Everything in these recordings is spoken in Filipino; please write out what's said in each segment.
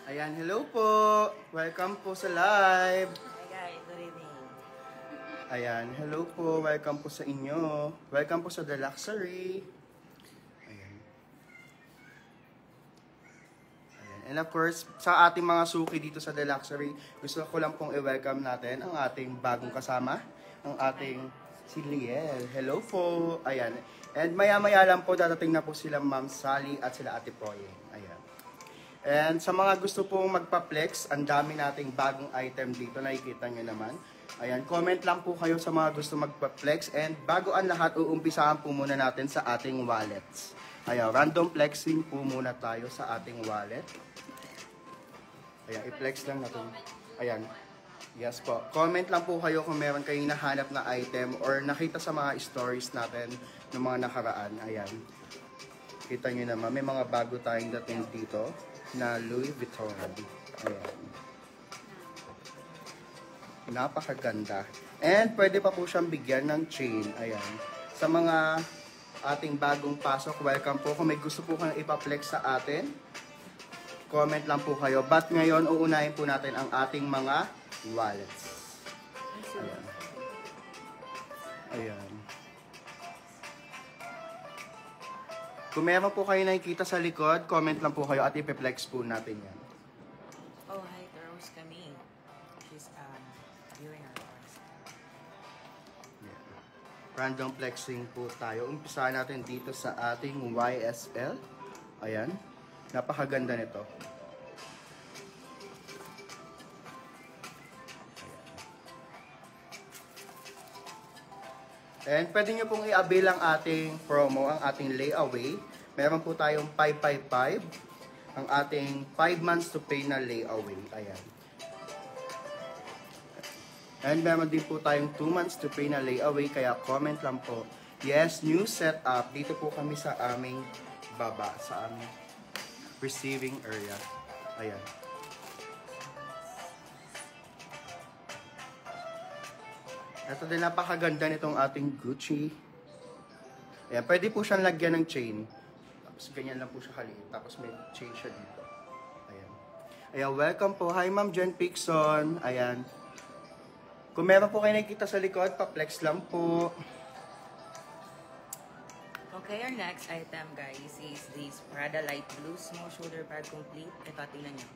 Ayan, hello po. Welcome po sa live. Hi guys, good evening. Ayan, hello po. Welcome po sa inyo. Welcome po sa The Luxury. Ayan. Ayan. And of course, sa ating mga suki dito sa The Luxury, gusto ko lang pong i-welcome natin ang ating bagong kasama, ang ating si Liel. Hello po. Ayan. And maya-maya lang po dadating na po sila Ma'am Sally at sila Ate Poyeng. Ayan. And sa mga gusto pong magpa-flex, ang dami nating bagong item dito, nakikita nyo naman. Ayan, comment lang po kayo sa mga gusto magpa-flex. And bago ang lahat, uumpisahan po muna natin sa ating wallets. Ayan, random flexing po muna tayo sa ating wallet. Ayan, i-flex lang natin. Ayan, yes po. Comment lang po kayo kung meron kayong nahanap na item or nakita sa mga stories natin ng mga nakaraan. Ayan, kita nyo naman, may mga bago tayong dating dito na Louis Vuitton. Ayan. Napakaganda. And pwede pa po siyang bigyan ng chain. Ayan. Sa mga ating bagong pasok, welcome po. Kung may gusto po kang ipa-flex sa atin, comment lang po kayo. But ngayon, uunahin po natin ang ating mga wallets. Ayan. Ayan. Kung meron po kayo nakikita sa likod, comment lang po kayo at ipiplex po natin yan. Oh, hi, Rose kami. She's viewing our course. Yeah. Random flexing po tayo. Umpisahan natin dito sa ating YSL. Ayan. Napakaganda nito. And pwede nyo pong i-avail ang ating promo, ang ating layaway. Meron po tayong 555, ang ating 5 months to pay na layaway. Ayan. And meron din po tayong 2 months to pay na layaway, kaya comment lang po. Yes, new setup. Dito po kami sa aming baba, sa aming receiving area. Ayan. Ito din, napakaganda nitong ating Gucci. Ayan, pwede po siyang lagyan ng chain. Tapos ganyan lang po siya kaliit. Tapos may chain siya dito. Ayan. Ayan, welcome po. Hi, Ma'am Jen Pixon. Ayan. Kung meron po kayo nakikita sa likod, pa-flex lang po. Okay, our next item, guys, is this Prada Light Blue Small Shoulder Bag Complete. Ito, tingnan nyo.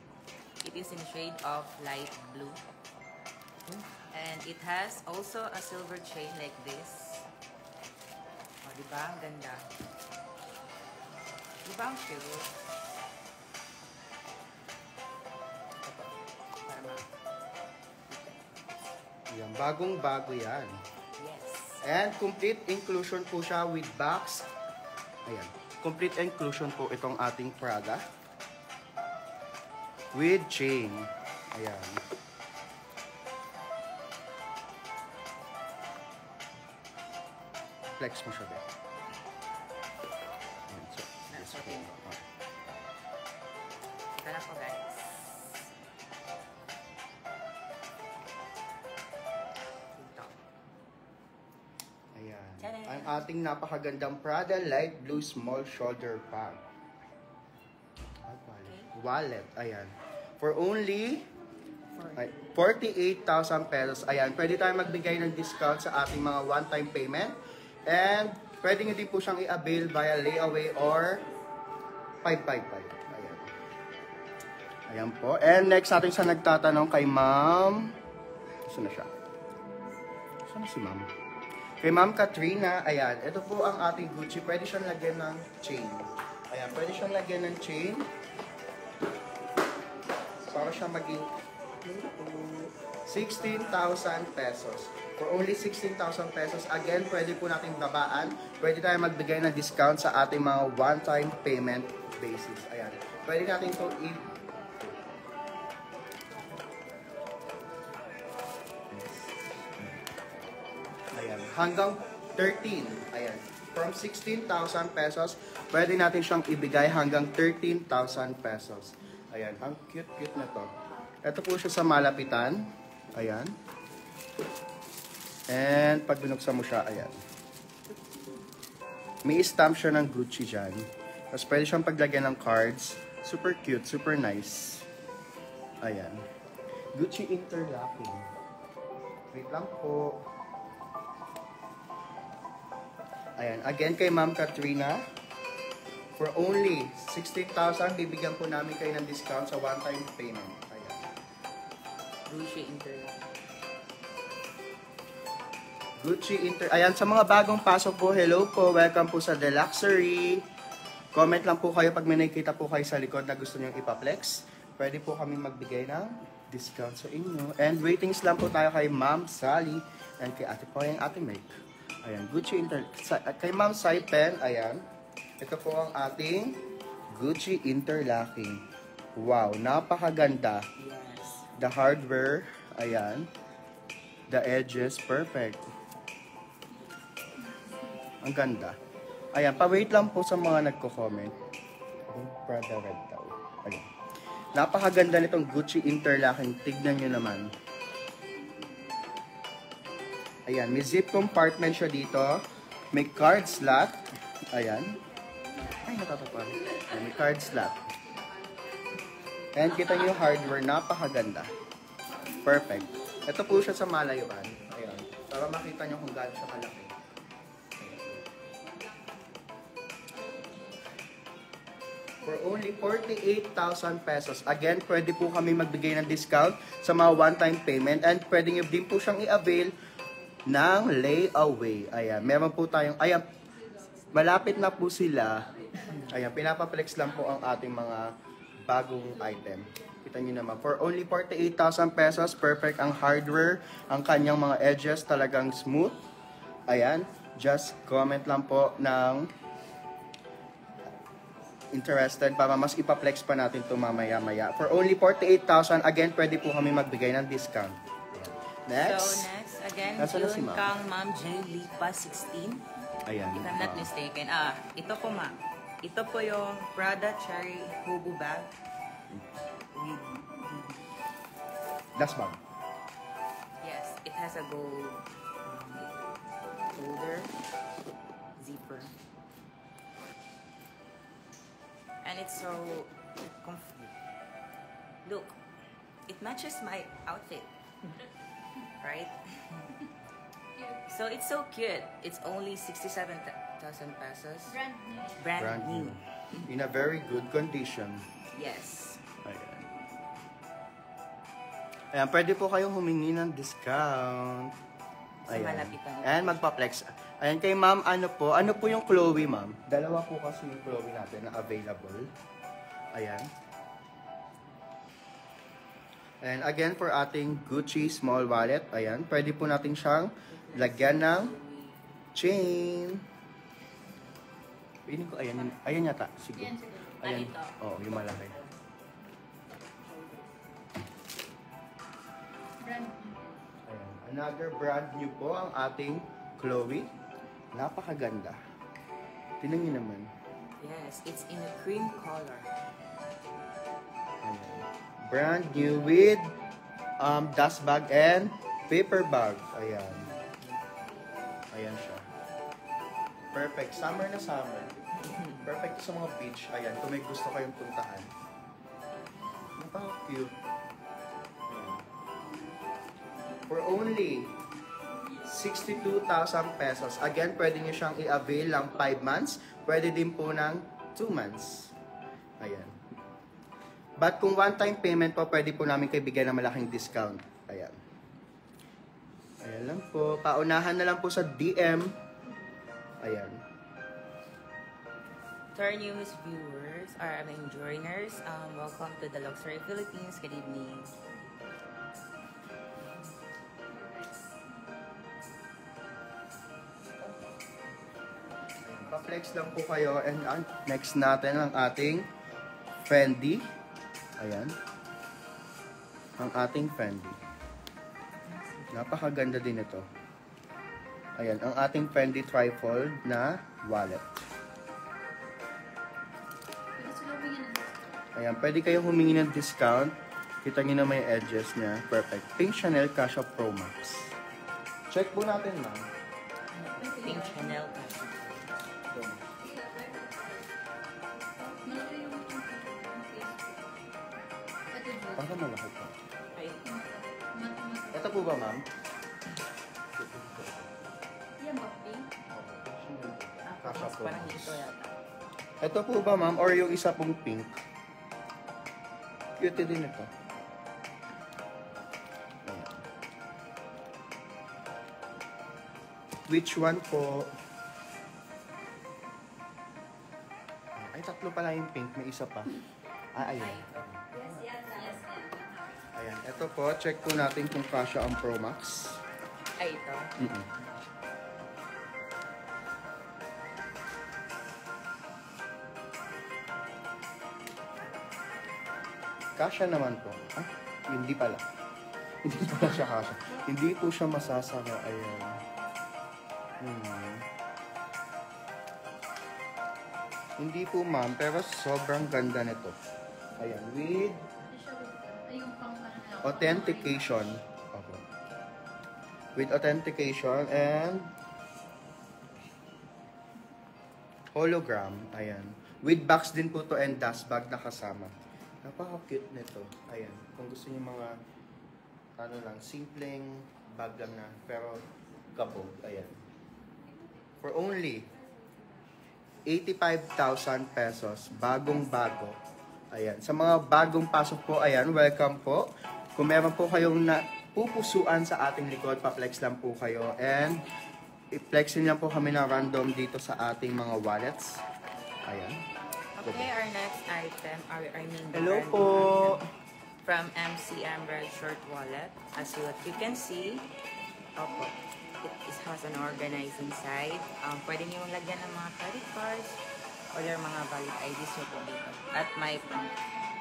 It is in shade of light blue. And it has also a silver chain like this. O, diba? Ang ganda. Diba ang cute? Ito. Para ma. Ayan, bagong-bago yan. Yes. And complete inclusion po siya with box. Ayan. Complete inclusion po itong ating Prada. With chain. Ayan. Flex mo siya ba? Ayan, so, That's this okay. po. Oh. Ito na po, guys. Ito. Ayan. Tada! Ang ating napakagandang Prada Light Blue Small Shoulder Bag. Wallet. Ayan. For only 48,000 pesos. Ayan. Pwede tayo magbigay ng discount sa ating mga one-time payment. And pwede nyo din po siyang i-avail via layaway or 555. Ayan. Ayan po. And next natin sa nagtatanong kay Ma'am. Saan na siya? Saan na si Ma'am? Kay Ma'am Katrina. Ayan. Ito po ang ating Gucci. Pwede siyang lagyan ng chain. Ayan. Pwede siyang lagyan ng chain. Para siya maging 16,000 pesos. For only 16,000 pesos, again, pwede po natin babaan. Pwede tayo magbigay ng discount sa ating mga one-time payment basis. Ayan. Pwede natin ito Ayan. Hanggang 13. Ayan. From 16,000 pesos, pwede natin siyang ibigay hanggang 13,000 pesos. Ayan. Ang cute-cute na to. Ito po siya sa malapitan. Ayan. And pag binuksan mo siya, ayan. May stamp siya ng Gucci dyan. Tapos pwede siyang paglagyan ng cards. Super cute, super nice. Ayan. Gucci interlocking. Wait lang po. Ayan. Again kay Ma'am Katrina. For only 16,000, bibigyan po namin kayo ng discount sa one-time payment. Ayan. Gucci Interlock. Ayan, sa mga bagong pasok po, hello po. Welcome po sa Deluxury. Comment lang po kayo pag may nakikita po kayo sa likod na gusto nyo ipaplex. Pwede po kami magbigay ng discount sa inyo. And waitings lang po tayo kay Ma'am Sally and kay Ate Poy and Ate Meg. Ayan, kay Ma'am Saipen, ayan. Ito po ang ating Gucci interlocking. Wow, napakaganda. Yes. The hardware, ayan. The edges, perfect. Ang ganda. Ayan, pa-wait lang po sa mga nagko-comment. Prada red daw. Ayan. Napakaganda nitong Gucci interlocking. Tignan nyo naman. Ayan, may zip compartment siya dito. May card slot. Ayan. Ay, natatapan. Ayan, may card slot. And kita nyo yung hardware. Napakaganda. Perfect. Ito po siya sa malayuan. Ayan. Para makita nyo kung gaano siya kalaki. For only 48,000 pesos. Again, pwede po kami magbigay ng discount sa mga one-time payment and pwede nyo din po siyang i-avail ng layaway. Ayan, meron po tayong, ayan, malapit na po sila. Ayan, pinapaplex lang po ang ating mga bagong item. Kita nyo naman, for only 48,000 pesos, perfect ang hardware, ang kanyang mga edges talagang smooth. Ayan, just comment lang po ng interested para mas ipaplex pa natin ito mamaya-maya. For only 48,000, again, pwede po kami magbigay ng discount. Next. So, next, again, Nasaan na yun si Ma'am? kang Ma'am J. Lipa 16. Ayan. If I'm not mistaken. Ito po, ma'am. Ito po yung Prada Cherry Hobo Bag. Last bag. Yes, it has a gold holder, zipper. And it's so comfy. Look, it matches my outfit. Right? So it's so cute. It's only 67,000 pesos. Brand new. In a very good condition. Yes. Ayan. Ayan, pwede po kayong humingi ng discount. Sa malapitan. And magpa-flex. Ayan, kay ma'am, ano po yung Chloe, ma'am? Dalawa po kasi yung Chloe natin na available. Ayan. And again, for ating Gucci small wallet, ayan, pwede po natin siyang lagyan ng chain. Piling ko, ayan yata. Sige. Ayan. Oo, yung malaki. Ayan. Another brand new po ang ating Chloe. Napakaganda. Tingnan niyo naman. Yes, it's in a cream color. Ayan. Brand new with dust bag and paper bag. Ayan. Ayan siya. Perfect. Summer na summer. Perfect sa mga beach. Ayan. Kung may gusto kayong puntahan. Napaka-cute. Ayan. For only 62,000 pesos. Again, pwede nyo siyang i-avail lang 5 months. Pwede din po ng 2 months. Ayan. But kung one-time payment po, pwede po namin kayo bigyan ng malaking discount. Ayan. Ayan lang po. Paunahan na lang po sa DM. Ayan. To our newest viewers, joiners, welcome to the Luxury Philippines. Good evening. Pa-flex lang po kayo. And next natin ang ating Fendi. Ayan. Ang ating Fendi. Napakaganda din ito. Ayan, ang ating Fendi trifold na wallet. Ayan, pwede kayong humingi ng discount. Kita nyo na may edges niya. Perfect. Pink Chanel Casio Pro Max. Check po natin, ma'am. Pink Chanel. Parang malaki pa. Ay, Ito po ba, ma'am? Yan ba, pink? Kasha po. parang ito yata. Ito po ba, ma'am? Or yung isa pong pink? Cute din ito. Ayan. Which one po? Ay, tatlo pala yung pink. May isa pa. Ah, ayun. Yes, yes, yes. Ayan. Ito po, check po natin kung kasha ang Pro Max. Ay, ito. Kasha naman po. Ah, hindi pala. Hindi pala siya kasha. Hindi po siya masasara. Ayan. Hindi po, ma'am, pero sobrang ganda nito. Ayan, with Ay, yung pang ano na. authentication. Okay. With authentication and hologram. Ayan. With box din po to and dust bag na kasama. Napaka-cute nito. Ayan. Kung gusto niyo mga ano lang, simpleng bag lang na pero kabog. Ayan. For only 85,000 pesos. Bagong-bago. Ayan. Sa mga bagong pasok po, ayan, welcome po. Kung meron po kayong pupusuan sa ating likod, pa-flex lang po kayo. And i-flexin lang po kami na random dito sa ating mga wallets. Ayan. Okay, our next item, Hello brand po. new item from MCM Red Short Wallet. As you can see, opo, it has an organizing side. Pwede nyo lagyan ng mga credit cards or your mga valid IDs nyo po dito. At may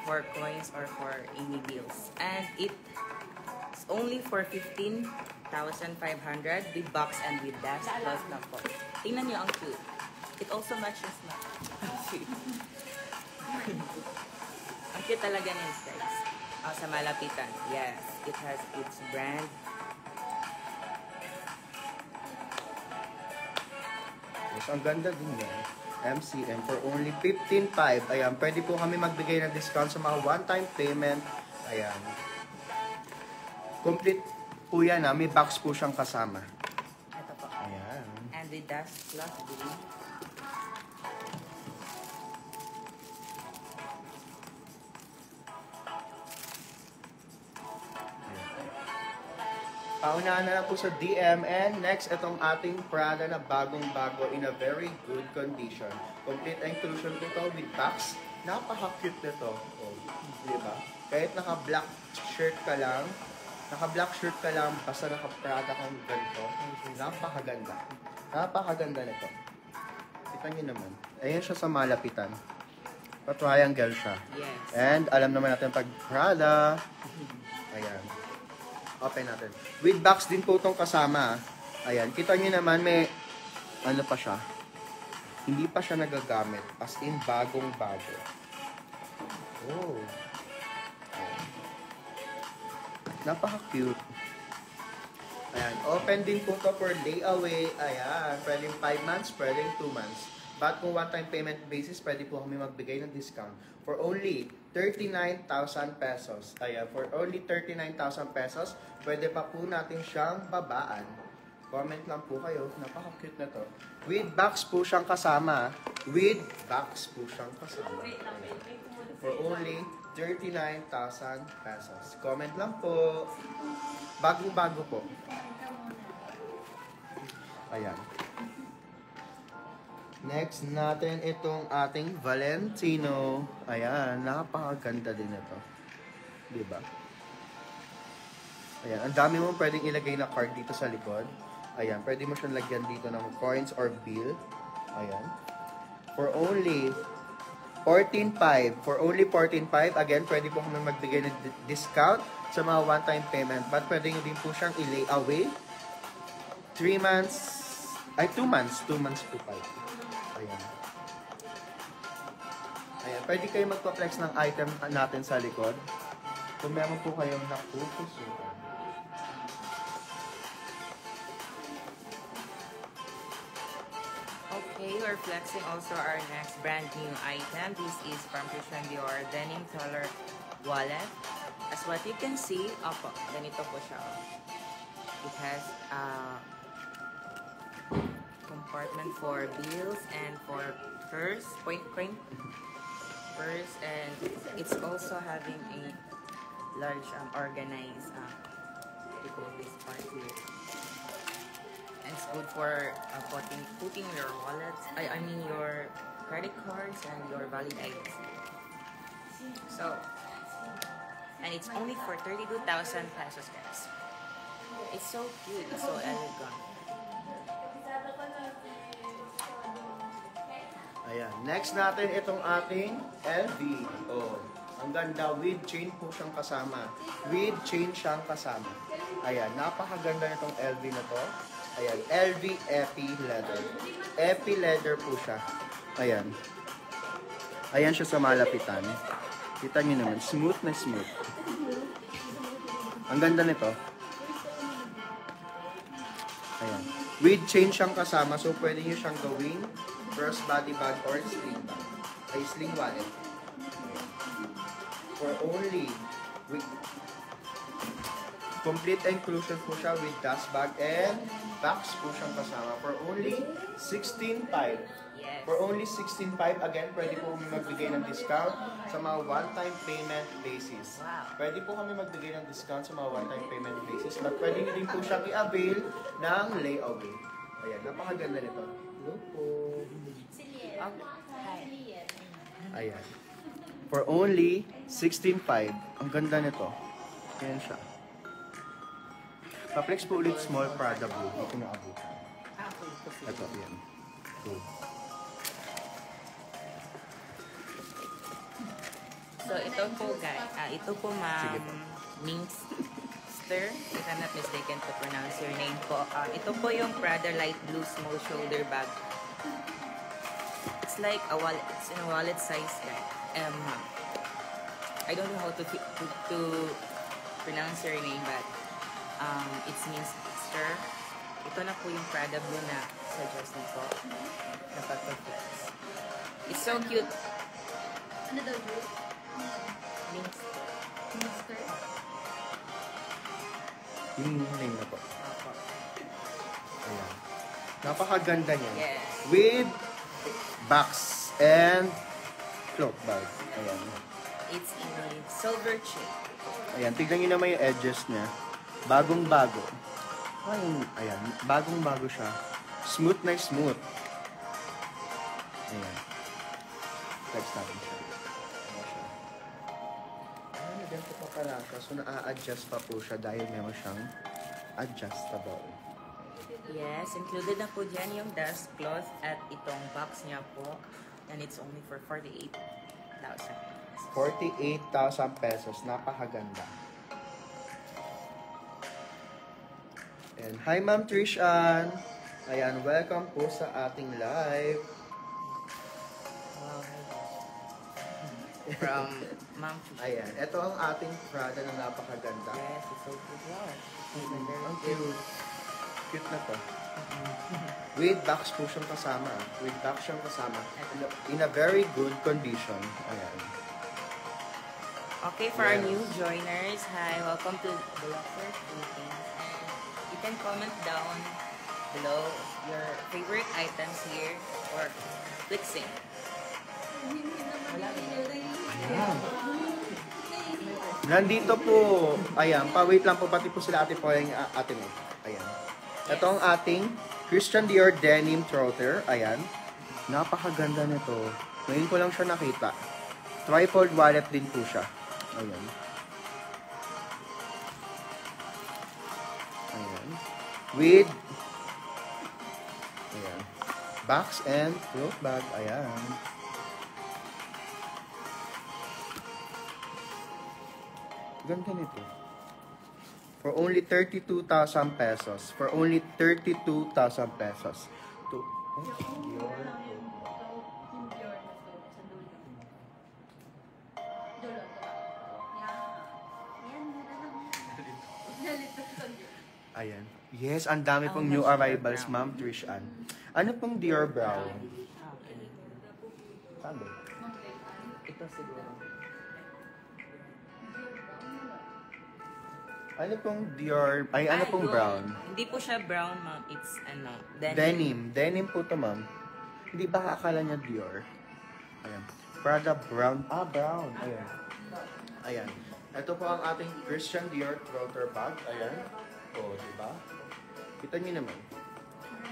for coins or for any bills. And it's only for 15,500 with box and with dash plus na po. Tingnan nyo ang cute. It also matches na. Ang cute talaga niya, guys. Sa malapitan. Yes, it has its brand. Yes, ang ganda din yan. MCM for only 15,500. Ayan, pwede po kami magbigay ng discount sa mga one-time payment. Ayan. Complete po yan ha. May box po siyang kasama. Ito po. Ayan. And with dash plus blue. Paunahan na lang po sa DM. And next, itong ating Prada na bagong-bago in a very good condition. Complete inclusion po ito with box. Napaka-cute nito. Oh, diba? Kahit naka-black shirt ka lang, basta naka-Prada kang ganito, napakaganda. Napakaganda nito. Kita nyo naman. Ayan siya sa malapitan. Pa-triangle siya. Yes. And alam naman natin pag Prada. Ayan. Open natin. With box din po itong kasama. Ayan. Kita nyo naman may ano pa siya. Hindi pa siya nagagamit. As in bagong-bago. Oh. Ayan. Napaka-cute. Ayan. Open din po ito for layaway. Ayan. Pwedeng 5 months, pwedeng 2 months. But kung one-time payment basis, pwede po kami magbigay ng discount for only 39,000 pesos. Ayan, for only 39,000 pesos, pwede pa po natin siyang babaan. Comment lang po kayo. Napaka-cute na to. With box po siyang kasama. With box po siyang kasama. For only 39,000 pesos. Comment lang po. Bagong-bago po. Ayan. Next natin itong ating Valentino. Ayan, napakaganda din ito. Diba? Ayan, ang dami mo pwedeng ilagay na card dito sa likod. Ayan, pwede mo siyang lagyan dito ng coins or bill. Ayan. For only 14,500. For only 14,500. Again, pwede po kami magbigay ng discount sa mga one-time payment. But pwede nyo din po siyang i-lay away. 3 months. Ay, 2 months. 2 months po pa. Ayan. Ayan. Pwede kayo magpa-flex ng item natin sa likod. Kung meron po kayong napupusukan. Okay, we're flexing also our next brand new item. This is from Christian Dior Denim Color Wallet. As what you can see, opo, ganito po siya. It has a compartment for bills and for purse, purse, and it's also having a large organized this part here. And it's good for putting your wallets, I mean your credit cards and your valid IDs. So, and it's only for 32,000 pesos, guys. It's so cute, it's so elegant. Ayan. Next natin itong ating LV. Oh, ang ganda. With chain po siyang kasama. With chain siyang kasama. Ayan. Napakaganda nitong LV na to. Ayan. LV Epi Leather. Epi Leather po siya. Ayan. Ayan siya sa malapitan. Kita niyo naman. Smooth na smooth. Ang ganda nito. Ayan. With chain siyang kasama. So, pwede niyo siyang gawing cross body bag or sling bag. Ay, sling wallet. For only with complete inclusion po siya with dust bag and box po siyang kasama. For only 16.5. Yes. For only 16.5, again, pwede po kami magbigay ng discount sa mga one-time payment basis. Wow. Pwede po kami magbigay ng discount sa mga one-time payment basis. But pwede nyo din po siyang i-avail ng layaway. Ayan, napakaganda nito. Hello po. Ayan. For only 16.5, ang ganda nito. Ayan siya. Pa-flex po ulit small Prada blue. Dito na abutan. Ito, ayan. Go. So, ito po, guys. Ito po, ma'am Minster. If I'm not mistaken to pronounce your name po. Ito po yung Prada Light Blue Small Shoulder Bag. It's like a wallet. It's in a wallet size, guys. I don't know how to pronounce your name, but it means Minster. Ito na po yung Prada Blue na suggest ko. Napag-flex. It's so cute. Ano daw, Drew? Minster. Mister? Yung name na po. Opo. Ayan. Napakaganda niya. Yes. With box and cloth bag. Ayan. It's in a silver chain. Ayan, tignan nyo naman yung edges niya. Bagong-bago. Ayan, bagong-bago siya. Smooth na smooth. Ayan. Flex natin siya. Ayan siya. Ayan, ganito pa pala siya. So, na-a-adjust pa po siya dahil meron siyang adjustable. Yes, included na po dyan yung dust cloth at itong box niya po. And it's only for 48,000. 48,000 pesos. Napakaganda. And hi, Ma'am Trish Ann. Ayan, welcome po sa ating live. Wow. From Ma'am Trish. Ayan, ito ang ating Prada na napakaganda. Yes, it's so good. Wow. Ang cute. Cute na to. With box po siyang kasama. With box siyang kasama. In a very good condition. Ayan. Okay, for our Yes. new joiners, hi, welcome to the Luxor Philippines. And you can comment down below your favorite items here or flexing. Nandito po, ayan, pa-wait lang po, pati po sila ate po yung ate mo. Ayan. Ito ang ating Christian Dior Denim Trotter. Ayan. Napakaganda nito. Ngayon ko lang siya nakita. Trifold wallet din po siya. Ayan. Ayan. With ayan. Box and cloth bag. Ayan. Ganda nito. For only 32,000 pesos. For only 32,000 pesos. To, Dior. Ayan. Yes, ang dami pong new arrivals, Ma'am Trish Ann. Ano pong Dior Brown? Okay. Sabi. Ito siguro. Ano pong Dior? Ay, ano pong yun. brown? Hindi po siya brown, ma'am. It's, denim. Denim. Denim po to, ma'am. Hindi ba akala niya Dior? Ayan. Prada brown. Ah, brown. Ayan. Ayan. Ito po ang ating Christian Dior tote bag. Ayan. O, diba? Kita niyo naman.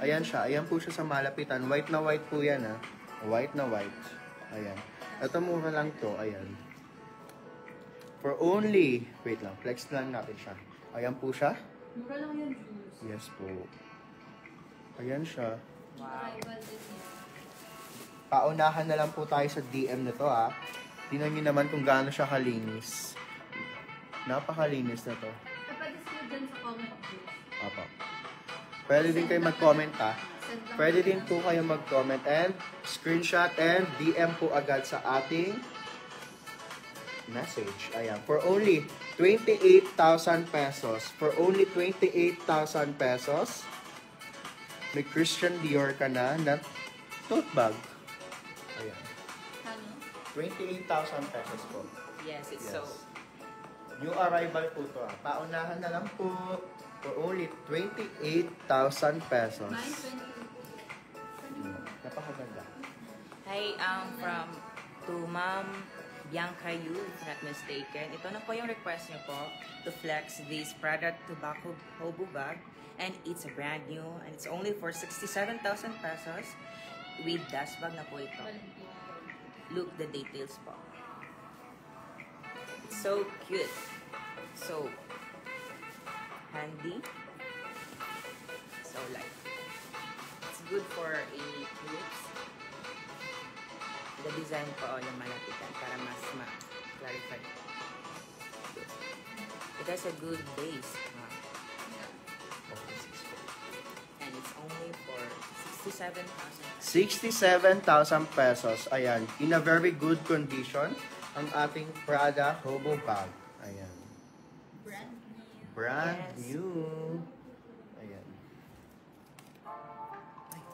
Ayan siya. Ayan po siya sa malapitan. White na white po yan, ha. White na white. Ayan. Ito mura lang to. Ayan. For only, wait lang, flex lang natin siya. Ayan po siya. Mura lang yung juice. Yes po. Ayan siya. Wow. Arrival din yun. Paunahan na lang po tayo sa DM nito, ha. Tingnan niyo naman kung gaano siya kalinis. Napakalinis na to. Kapag-display dyan sa comment juice. Apa. Pwede din kayo mag-comment, ha. Send lang Pwede kayo. din po kayo mag-comment and screenshot and DM po agad sa ating message. Ayan. For only 28,000 pesos. For only 28,000 pesos, may Christian Dior ka na tote bag. Ayan. Ano? 28,000 pesos po. Yes, it's Yes. so... New arrival po to. Paunahan na lang po. For only 28,000 pesos. 920. Napakaganda. Hi, from to Ma'am Bianca Yu, if not mistaken. Ito na po yung request niyo po to flex this Prada Tobacco Hobo bag. And it's a brand new. And it's only for 67,000 pesos. With dash bag na po ito. Look the details po. It's so cute. So handy. So light. It's good for any clips. The design po yung malapitan para mas ma-clarify. It has a good base. And it's only for 67,000. 67,000 pesos. Ayan. In a very good condition, ang ating Prada Hobo bag. Ayan. Brand new. Brand Yes. new. Ayan.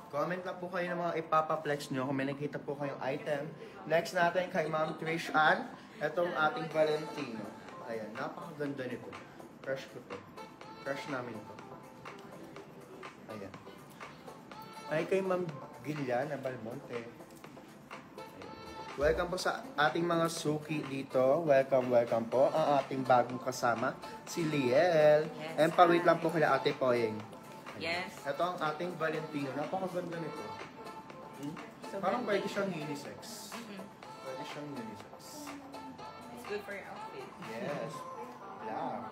Comment lang po kayo ng mga ipapaplex nyo kung may nakita po kayong item. Next natin kay Ma'am Trish Ann. Itong ating Valentino. Ayan. Napakaganda nito. Crush ko to. Crush namin to. Ayan. Ay kay Ma'am Giliana Balmonte. Ayan. Welcome po sa ating mga suki dito. Welcome, welcome po. Ang ating bagong kasama, si Liel. Yes, And pawait hi. lang po kila Ate Poyeng. Yes. Ito ang ating Valentino. Napakaganda nito. So Parang handy. pwede siyang unisex. Mhm. Pwede siyang unisex. It's good for your outfit. Yes. Black.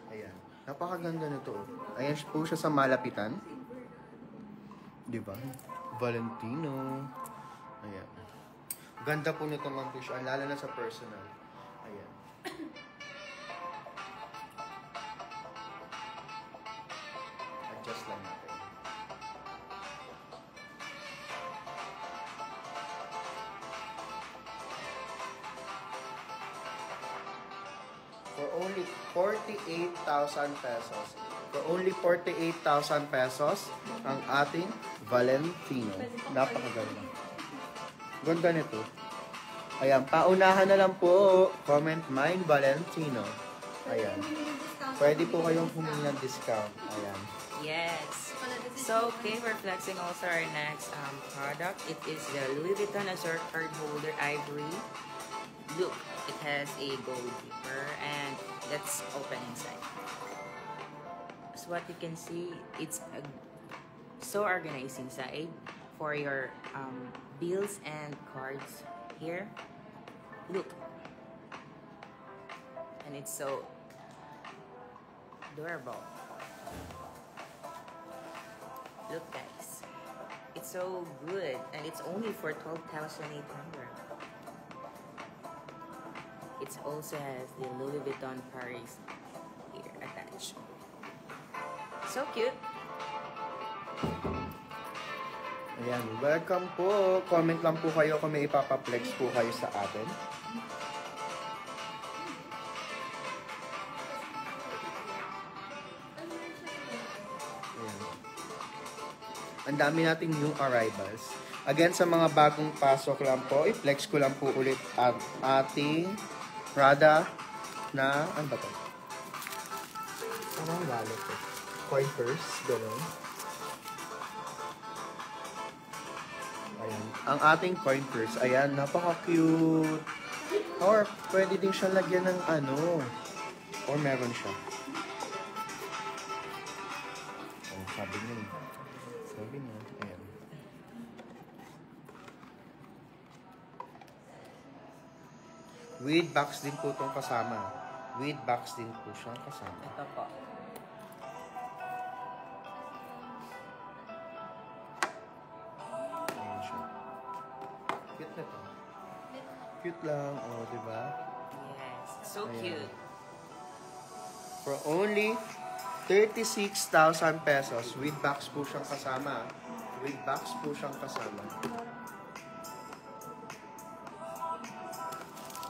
Ayan. Napakaganda nito. Ayan po siya sa malapitan. Diba? Valentino. Ayan. Ganda po nito Ma'am Trish, lalo na sa personal. Ayan. Adjust lang natin. For only 48,000 pesos. For only 48,000 pesos, ang ating Valentino. Napakaganda. Ganda nito. Ayan, paunahan na lang po. Comment mine Valentino. Ayan. Pwede po kayong humingi ng discount. Ayan. Yes. So, okay, we're flexing also our next product. It is the Louis Vuitton Azure Card Holder Ivory. Look, it has a gold zipper and let's open inside. So what you can see, it's so organized inside for your bills and cards here. Look. And it's so durable. Look guys, it's so good and it's only for 12,800. It also has the Louis Vuitton Paris here attached. So cute. Ayan, welcome po. Comment lang po kayo kung may ipapaplex po kayo sa atin. Ayan. Ang dami nating new arrivals. Again, sa mga bagong pasok lang po, i-flex ko lang po ulit ang ating Prada na, ano ba to? Parang wallet eh. Coin purse, gano'n. Ayan. Ang ating coin purse, ayan, napaka-cute. Or, pwede din siya lagyan ng ano. Or meron siya. Oh, sabi niya. Sabi niya, ayan. With box din po itong kasama. With box din po siyang kasama. Ito po. Ayan siya. Cute na to. Cute lang, oh, di ba? Yes. So Ayan. cute. For only 36,000 pesos. With box po siyang kasama. With box po siyang kasama.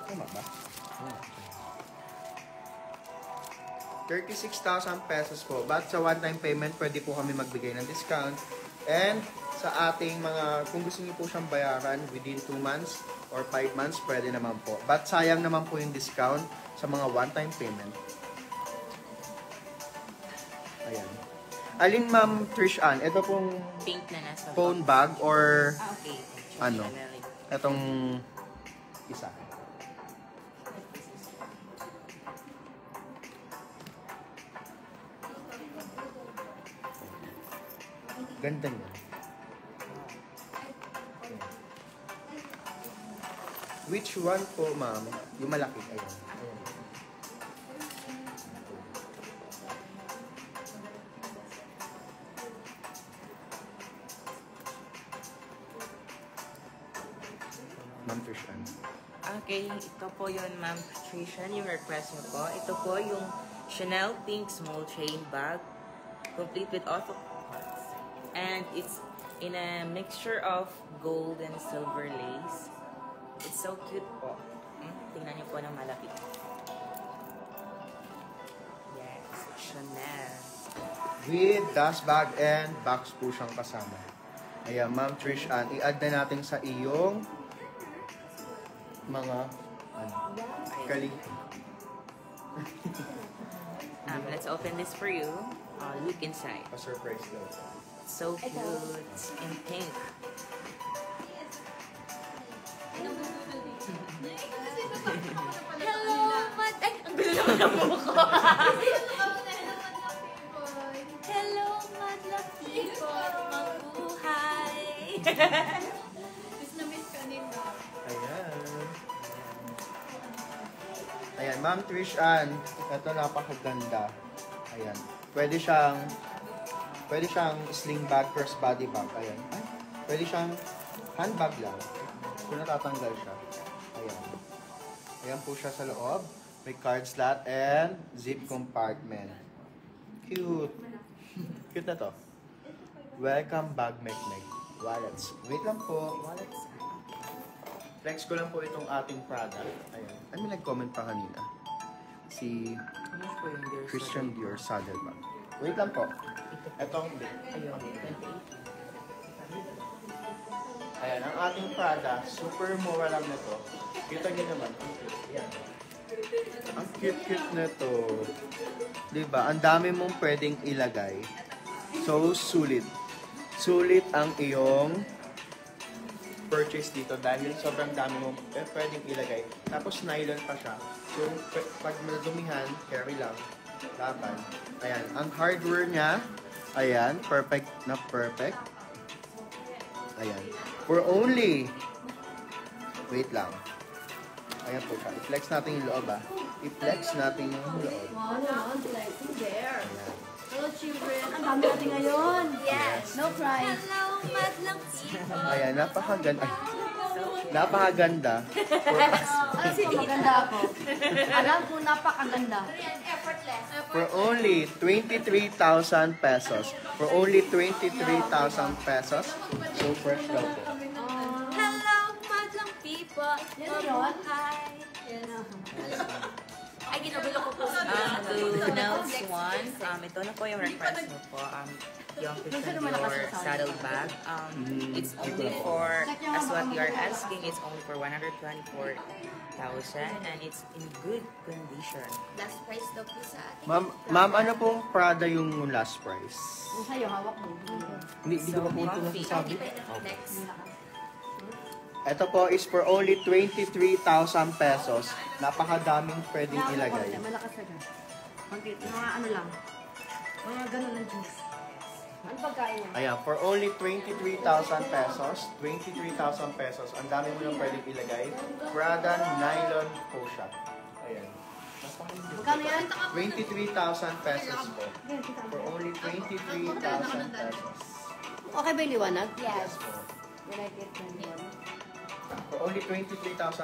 Tama ba? 36,000 pesos po. But sa one-time payment, pwede po kami magbigay ng discount. And sa ating mga, kung gusto niyo po siyang bayaran within 2 months or 5 months, pwede naman po. But sayang naman po yung discount sa mga one-time payment. Ayan. Alin Ma'am Trish Ann, ito pong Pink na nasa phone box. bag or Okay. ano? Itong isa. Ganda niya. Which one po, ma'am? Yung malaki. Ayan. Ayan. Ma'am Trishan. Okay, ito po yun, Ma'am Patricia, yung request niyo po. Ito po yung Chanel Pink Small Chain Bag, complete with auto parts. And it's in a mixture of gold and silver lace. It's so cute po. Tingnan niyo po ng malapit. Yes, Chanel. With dust bag and box po siyang kasama. Ayan, Ma'am Trish Ann, i-add na natin sa iyong mga kaling. Let's open this for you. Look inside. Pa-surprise daw. So cute. In pink. Hello, Mad... Ay, ang gulo naman ng buko. Hello, Madlang People. Mabuhay. Miss na miss ka nila. Ayan. Ayan, Ma'am Trish Ann, ito napakaganda. Ayan. Pwede siyang sling bag, first body bag. Ayan. Ay, pwede siyang handbag lang. Kung natatanggal siya. Ayan. Ayan po siya sa loob. May card slot and zip compartment. Cute. Cute na to. Welcome bag magnet. Wallets. Wait lang po. Wallets. Flex ko lang po itong ating product. Ayan. Ay, may nag-comment pa kanina. Si Ano po yung dear Christian Dior Saddle Bag. Wait lang po. Etong Ayun, 28. ayan, ang ating product, super mura lang nito. Kita niyo naman. Ayan. Ang cute-cute nito. Diba? Ang dami mong pwedeng ilagay. So, sulit. Sulit ang iyong purchase dito dahil sobrang dami mo pwedeng ilagay. Tapos nylon pa siya. So, pag nadumihan, carry lang. Laban. Ayan. Ang hardware niya, ayan, perfect na perfect. Ayan. For only, wait lang. Ayan po siya. I-flex natin yung loob I-flex natin yung loob. Wow, naman, lighting there. Ayan. Hello, children. Ang dami natin ngayon. Yes. No price. Hello, Madlang People. Ayan, napakaganda. Ay, napakaganda. Alam ko maganda ako. Alam ko napakaganda. For only 23,000 pesos. For only 23,000 pesos. So fresh daw po. Hello, Madlang People. Yan na yun? Mabuhay. Yan. Ay, Ay, ginugulo ko po. To next one, ito na po yung reference mo po. Yung Christian Dior saddle bag. It's only for, as what you are asking, it's only for 124,000 and it's in good condition. Last price daw po sa atin. Ma'am, ano pong Prada yung last price? Yung sa'yo, hawak mo. Hindi ko pa po ito comfy. nasasabi. Next. Ito po is for only 23,000 pesos. Napakadaming pwedeng ilagay. Malakas na dyan. Mga ano lang. Mga ganun ng juice. Ano pagkain niya? Ayan, for only 23,000 pesos. 23,000 pesos. Ang dami mo lang pwedeng ilagay. Prada nylon po siya. Ayan. Magkano yan? 23,000 pesos po. For only 23,000 pesos. Okay ba yung liwanag? Yes po. When I get $21. For only 23,000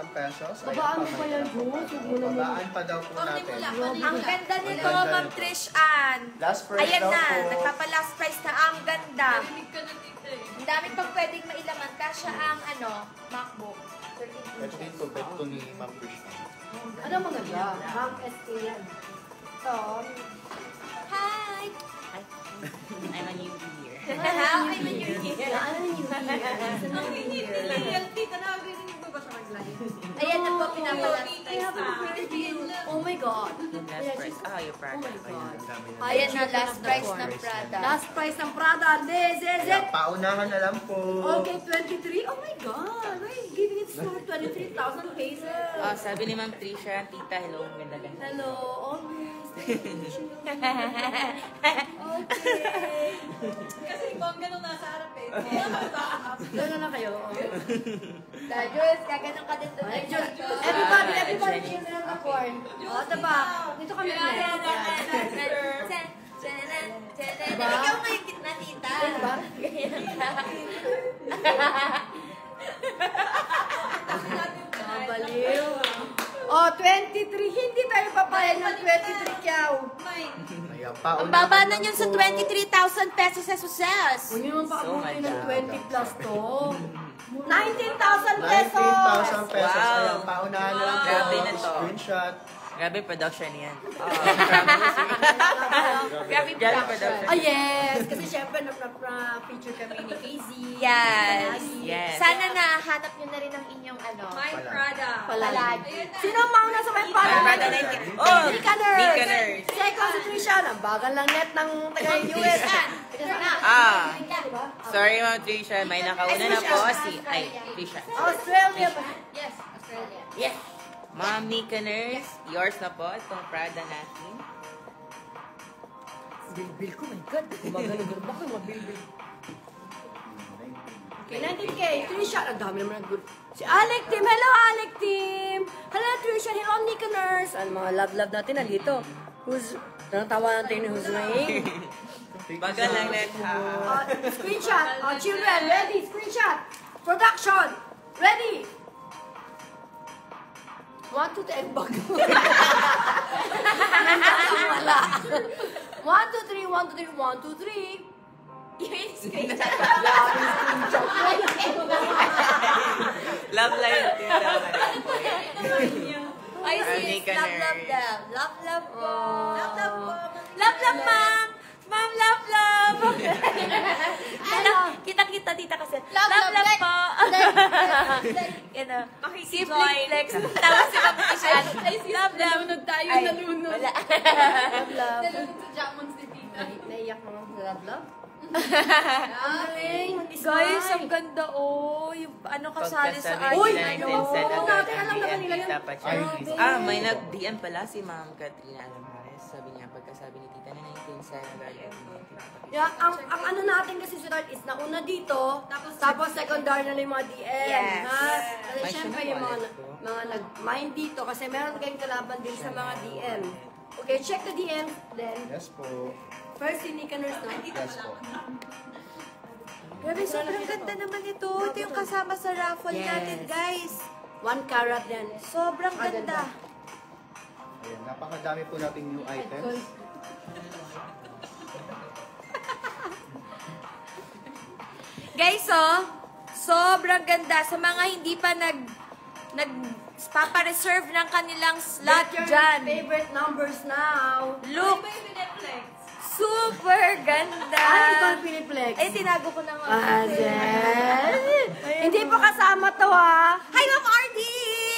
pesos. Babaan mo pa yan, Jules. Babaan pa daw po natin. Ang ganda nito, Ang ganda Ma'am nito. Trish Ann. Last price Ayan daw na, po. nagpapa-last price na. Ang ganda. Ang dami pang pwedeng mailaman. Kasya ang MacBook. Ito din po, bet to ni Ma'am Krishna. Ano maganda? Ma'am SK yan. So, Hi! I'm a newbie here. How are you? ano yung Ayan na po, pinapa-last price na. Oh my God. Yung last price. Yung Prada. Ayan. Ayan na, last price ng Prada. Last price ng Prada. This is Kaya it. paunahan na lang po. Okay, 23. Oh my God. Why giving it for 23,000 pesos? Sabi ni Ma'am Trisha, tita, hello, ganda-ganda. Hello, always. Okay. Kasi kung ganun nasa harap eh. Doon na kayo. Diyos, gaganon ka din doon. Ay, Diyos. Everybody chill na ng corn. O, diba? Dito kami ulit. Diba? Ikaw nga yung gitna, tita. Diba? Ganyan ka. Baliw. Oh, 23. Hindi tayo papayag ng 23 kyaw. Ayan, Ang baba na yun sa 23,000 pesos sa success. Huwag niyo naman paabutin ng madam. 20 plus to. 19,000 pesos. 19,000 pesos. Wow. Ayan, paunahan na lang po. Grabe na to. Screenshot. Grabe production yan. Grabe production. Ah, yes. Kasi syempre, na-feature kami ni Casey. Yes. Yes. Sana nahanap nyo na rin ang inyong ano. My Prada. Palagi. Sino ang mauna sa may para? My Prada 19. Oh, Nika Nurse. Nika Nurse. Second si Trisha. Ang bagal lang net ng taga-US. Sorry Ma'am Trisha, may nakauna na po si Trisha. Australia ba? Yes, Australia. Yes. Ma'am Nika Nurse, yours na po itong Prada natin. Bilbil ko, my God. Gumagano-gano ba ko? Mabilbil. Okay, 19K. Trisha. Ang dami naman ng good. Si Alec Team. Hello, Alec Team. Hello, Trisha. Hello, Nika Nurse. Ang mga love-love natin nandito. Who's... Natawa natin ni who's name? Bagal lang net ha. Screenshot. Children, ready. Screenshot. Production. Ready. 1, 2, 3. Bag. Wala. 1, 2, 3. 1, 2, 3. 1, 2, 3. Love line. Ay, sis, Nika love, Nurse. love them. Love, love po. Love, love po. Love, love, ma'am. Ma'am, love, love. Ano? Kita-kita dita kasi. Love, love po. Ano? Si Flex. Tapos si Ma'am Tishan. Love, love. Nalunod tayo, Ay, nalunod. wala. Love, love. Naiyak mo ng love, love? Guys, ang ganda oh. Yung ano kasali sa Pagkasabi Uy, nila ano? yung send Oo, agad natin, ang alam na DM, kanila yan. dapat siya Ay, release. May nag-DM pala si Ma'am Katrina Alamares. Sabi niya, pagkasabi ni Tita na 19 send agad ang Yeah, ang ano natin kasi start is nauna dito, tapos secondary na yung mga DM. Yes. Ha? Kasi Ay, syempre siya yung na mga, wallet ko. mga nag-mind dito kasi meron kayong kalaban din sa mga DM. Okay, check the DM then. Yes po. First, si Nika Nurse na. Yes po. Grabe, sobrang ganda naman ito. Ito yung kasama sa raffle Yes. natin, guys. 1 carat din. Sobrang Ah, ganda. Ayan, napakadami po nating new items. Guys, oh, sobrang ganda. Sa mga hindi pa papareserve ng kanilang slot Get your dyan. favorite numbers now. Look, super ganda. Ano itong Piniplex? Eh, tinago ko na nga. Hindi po kasama to ha. Hi, Ma'am RD!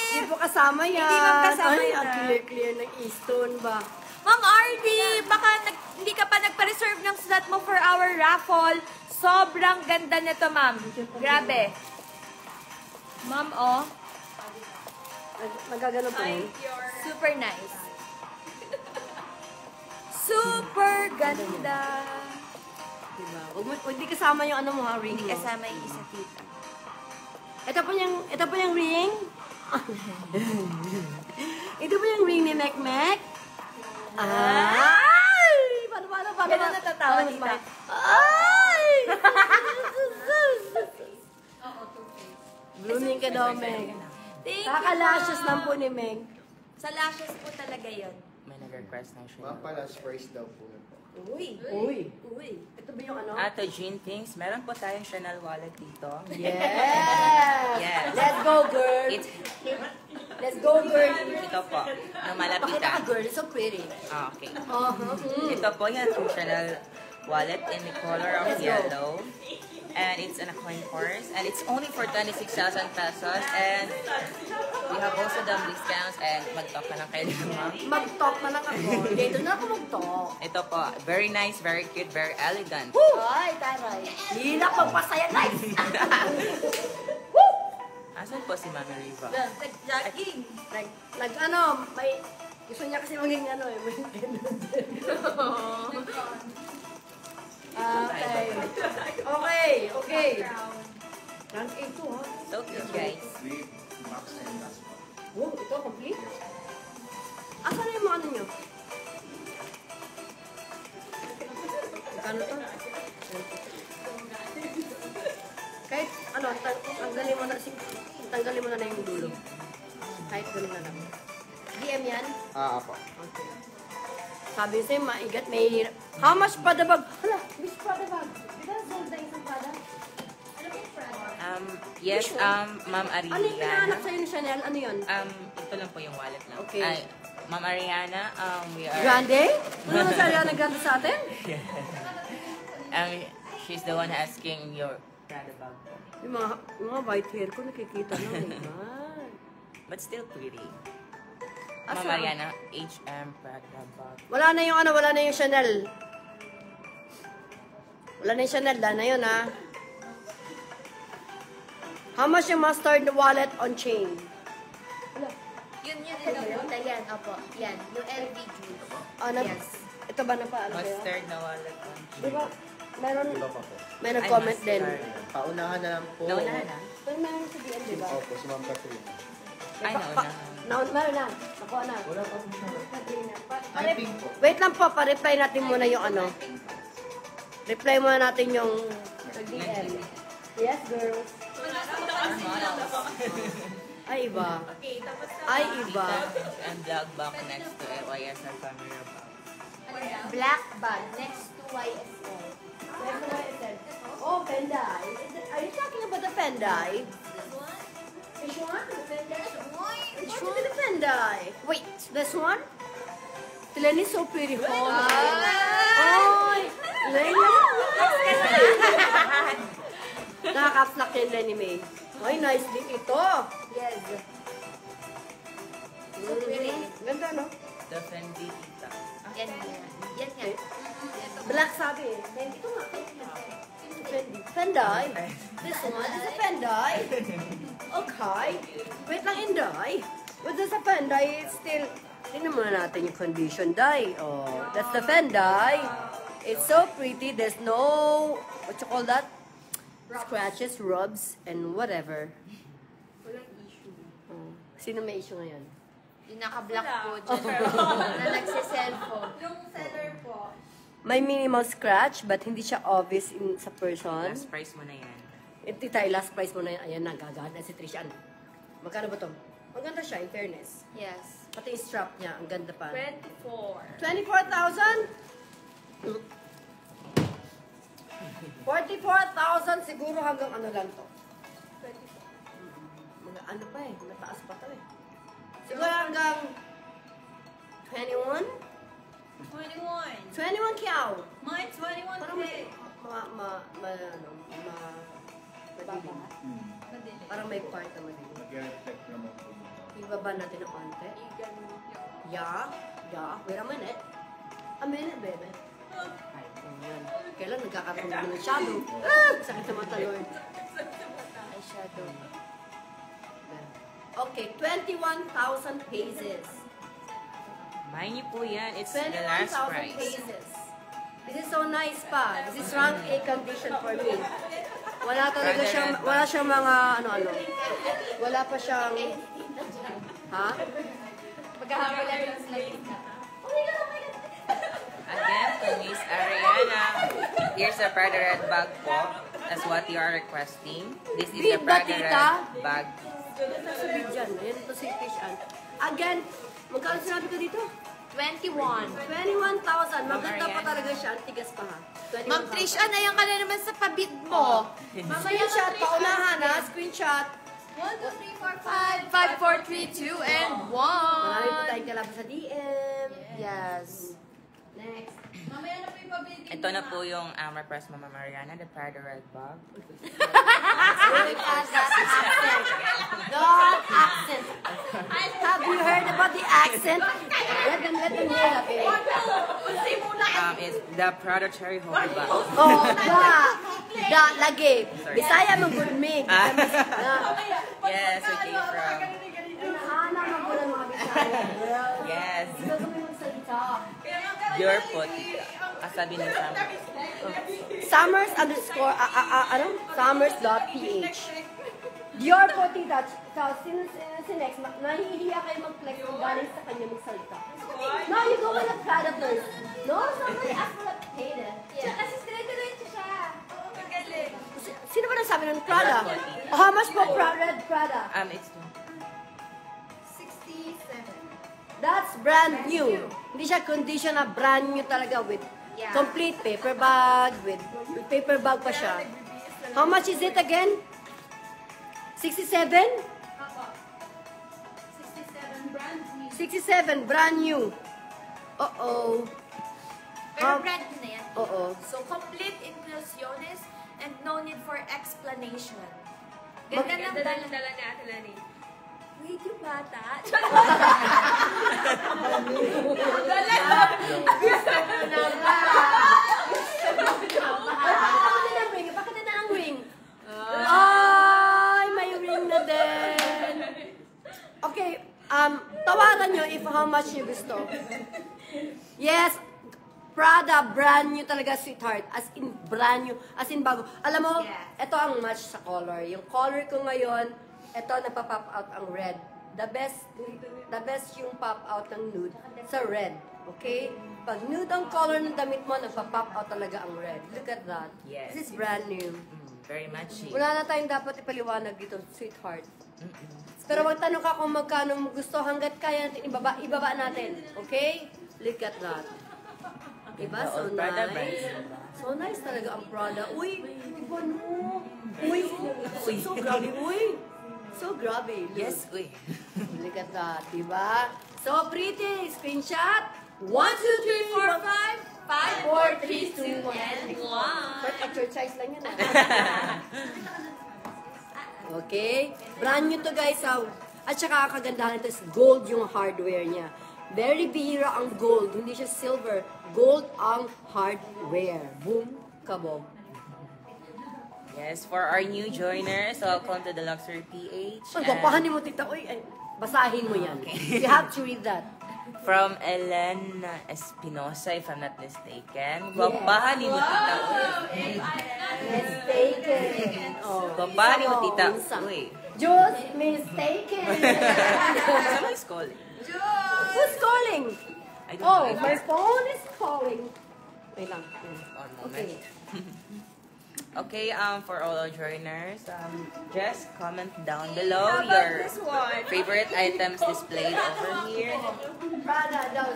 Hindi po kasama yan. Hindi ma'am kasama Ay, yan. ang clear ng Easton ba? Ma'am RD, baka hindi ka pa nagpa-reserve ng slot mo for our raffle. Sobrang ganda nito, ma'am. Grabe. Ma'am, oh. Nagagano po yun? Super nice. Super ganda. Diba? Huwag di kasama yung ano mo ha, ring mo. Kasama yung isa tita. Ito po yung ring. Ito po yung ring ni Mek. Ay! Paano? Ganun natatawa, tita. Ay! Blooming ka daw, Meg. Thank you, Kakalashes ma'am. lang po ni Meg. Sa lashes po talaga yun. May nag-request ng siya. Mga pala, first daw po. Uy. Uy. Ito ba yung ano? Ato Jean Things, meron po tayong Chanel wallet dito. Yes! Yes. Let's go, girl! It's, Let's go, girl! ito po, na Pakita ka, malapitan. girl. It's so pretty. Ah, okay. Uh-huh. Ito po yung Chanel wallet in the color of Let's go. yellow. And it's in a coin purse. And it's only for 26,000 pesos. And we have also done discounts. And mag-talk na lang kayo ng ma'am. Mag-talk na lang ako. Dito na ako mag-talk. Ito po, very nice, very cute, very elegant. Ay, taray. Hindi na pagpasaya, nice! Asan po si Mami Riva? Nag-jogging. May... Gusto niya kasi maging ano eh. Okay. Rank 8 to ha. So cute, guys. Oh, ito complete? Asan na yung mga ano nyo? Magkano to? Kahit ano, tanggalin mo na yung dulo. Kahit ganun na lang. DM yan? Ako. Okay. Sabi sa'yo, maigat, may hirap. How much Prada bag? Hala, which Prada bag? Di ba sold na isang Prada? Yes, Ma'am Ano yung Ariana. pinaanak sa'yo ni Chanel? Ano yun? Ito lang po yung wallet lang. Okay. Ay, Ma'am Ariana, we are... Grande? Ano naman sa Ariana Grande sa atin? She's the one asking your Prada bag po. Yung mga white hair ko nakikita na. Ay. But still pretty. Asa? Ma'am Ariana, HM Prada bag. Wala na yung Chanel. Wala na yung Chanel, dahil na yun ha. How much yung mustard wallet on chain? Yun, yan, opo. Yan, yung LV juice. Ano? Yes. Ito ba na pa? Ano kaya? Mustard na wallet po. Di ba? Meron, Iba pa po. may nag-comment din. Paunahan na lang po. Nauna na? Pero meron sa DM, di ba? Opo, si Ma'am Katrina. Ay, nauna. Meron na. Nakuha na. Wala pa po siya. Pa- Typing po. Wait lang po, pa-reply natin muna yung ano. Reply muna natin yung DM. Yes, girls. Ay, iba. Ay, iba. And vlog back next to YSR camera bag. Black bag next to YSL. Oh, Fenday. Are you talking about the Fenday? Which one? Which one is the Fenday? Wait, this one? Lenny is so pretty. Oy! Lenny! Nakaka-flock yung Lenny May. Ay, nice din ito. Yes. So pretty. Ganda, no? The Fendi Tita. Yan. Black sabi eh. Ito nga. Fendi. Fenday. This one is a Fenday. Okay. Wait lang, Inday. But this a Fenday, it's still... Tingnan muna natin yung condition, Day. Oh, that's the Fenday. It's so pretty. There's no... What you call that? Scratches, rubs, and whatever. Walang issue. Oh. Sino may issue ngayon? Yung naka-black po dyan. Na nagsiselfone. Yung seller po. May minimal scratch, but hindi siya obvious sa person. Last price mo na yan. Ito tayo, last price mo na yan. Ayan, nagagahad na si Trisha. Ano? Magkano ba ito? Maganda siya, in fairness. Yes. Pati yung strap niya, ang ganda pa. 24. 24,000? 44,000 siguro hanggang ano lang to. 24. Mga ano pa eh, mataas pa to eh. hanggang 21? 21. 21 kyaw. Mine 21 Parang madilim. Parang may part na madilim. Mag-reflect naman po. Ibaba natin ng konti. Yeah. Wait a minute. A minute, baby. Ayan. Kailan nagkakaroon na ng shadow? Sakit sa mata, Lord. Ay, shadow. Okay, 21,000 pesos. Mind niyo po yan. It's the last 21,000 price. pesos. This is so nice pa. This is rank A condition for me. Wala talaga siyang, wala siyang mga ano-ano. Wala pa siyang, ha? Pagkahabol lang yung slide. Again, to Miss Ariana, here's a Prada Red bag po. That's what you are requesting. This is the Big ba, Prada tita? Red bag. Sabi dyan, ayun ito si Krishan. Again, magkano sinabi ko dito? 21. 21,000. Maganda pa talaga siya. Ang tigas pa ha. 21,000. Ma'am Trish, ayan ka na naman sa pabid mo. Screenshot, paunahan ha. Screenshot. 1, 2, 3, 4, 5, 4, 3, 2, and 1. Marami po tayong kalaban sa DM. Yes. Next. Ito na po yung request Mama Mariana, the Prada Red bag. Look at that accent. That accent. Have you heard about the accent? Let them hear that, baby. It's the Prada Cherry Holder bag. Oh, da, lagi. Bisaya mong good mig. Yes, okay, from... Hinahanap mo po ng mga Bisaya. Yes. Ikaw kami magsalita. Your foot. Kasabi ng Summer. Summers underscore, ano? Summers.ph. Dior po, tita. Si Next, nahihiya kayo mag-flex kung galing sa kanya magsalita. No, you go with the Prada first. No, somebody asked for that hated. Yeah. Kasi dire-diretso siya. Oo, magaling. Sino ba nagsabi ng Prada? How much po Red Prada? It's 67. That's brand new. Hindi siya condition na brand new talaga with Yeah. complete paper bag, with paper bag pa siya. How much is it again? 67? 67 brand new. 67, brand new. Uh-oh. Pero brand new na yan. Oo. So, complete inclusiones and no need for explanation. Ganda ng dala ni Ate Lani. Wait, yung bata. Bakit na ang ring? Ay, may ring na din. Okay, tawagan nyo if how much you gusto. Yes, Prada, brand new talaga, sweetheart. As in, brand new. As in, bago. Alam mo, Yeah. ito ang match sa color. Yung color ko ngayon, ito, nagpa-pop out ang red. The best yung pop out ng nude sa red. Okay? Pag nude ang color ng damit mo, nagpa-pop out talaga ang red. Look at that. Yes. This is brand new. very matchy. Wala na tayong dapat ipaliwanag dito, sweetheart. Pero magtanong ka kung magkano mo gusto hanggat kaya natin ibaba natin. Okay? Look at that. Diba? So Prada nice. So nice talaga ang Prada. Uy! Iba mo! Uy! So grabe, uy! So grabe. Look. Yes, uy. Look at that, diba? So pretty! Screenshot! 1, 2, 3, 4, 5, 4, 3, 2, 1. and 1. But exercise lang yun. Okay? Brand new to guys. At saka kagandahan ito is gold yung hardware niya. Very bihira ang gold. Hindi siya silver. Gold ang hardware. Boom. Kabog. Yes, for our new joiners, welcome to the Luxury PH. Ang gapahanin mo, tita. Uy, ay, basahin mo yan. You have to read that. From Elena Espinosa, if I'm not mistaken. Gwapahan ni mo, tita. Mistaken. Oh. Gwapahan ni mo, tita. Minsan. Uy. Just mistaken. Someone's calling. Who's calling? I don't Oh, know if my it's phone is calling. Wait lang. on moment. Okay. Okay, for all our joiners, just comment down below your favorite items displayed over here. Prada daw.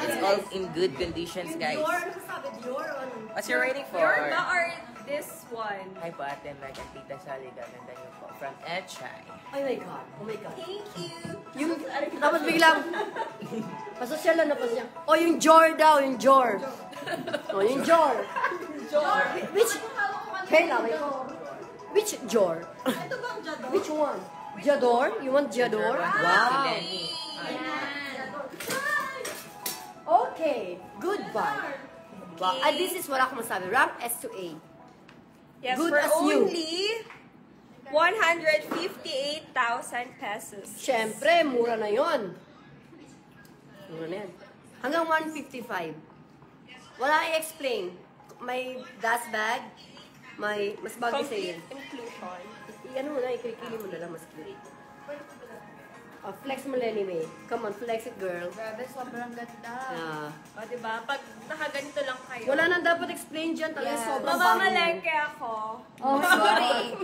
It's all in good conditions, guys. Dior, ano sabi? Dior o ano? What's your rating for? Or this one. Hi po ate, Meg at Tita Sally. Gaganda niyo po. From Echai. Oh my God. Oh my God. Thank you. Yung Tapos biglang, pasosyal na pasosyal. O, yung Jor daw, yung Jor. O, yung Jor. Which, Kayla, wait. Which Jor? Which one? Jador? You want Jador? Wow. Okay, goodbye. Wow. And this is wala akong masabi. Rank S to A. Yes, Good for as you. only 158,000 pesos. Siyempre, mura na yon. Mura na yan. Hanggang 155. Wala i-explain. May dust bag. May, mas bagay sa iyo. Complete inclusion. Ano mo na, ikikili mo na lang mas cute. Flex mo lang anyway. Come on, flex it, girl. Grabe, sobrang ganda. Yeah. O, diba? Pag nakaganito lang kayo. Wala nang dapat explain dyan. Talagang Yeah. sobrang Mamamalengke ako. Oh, sorry.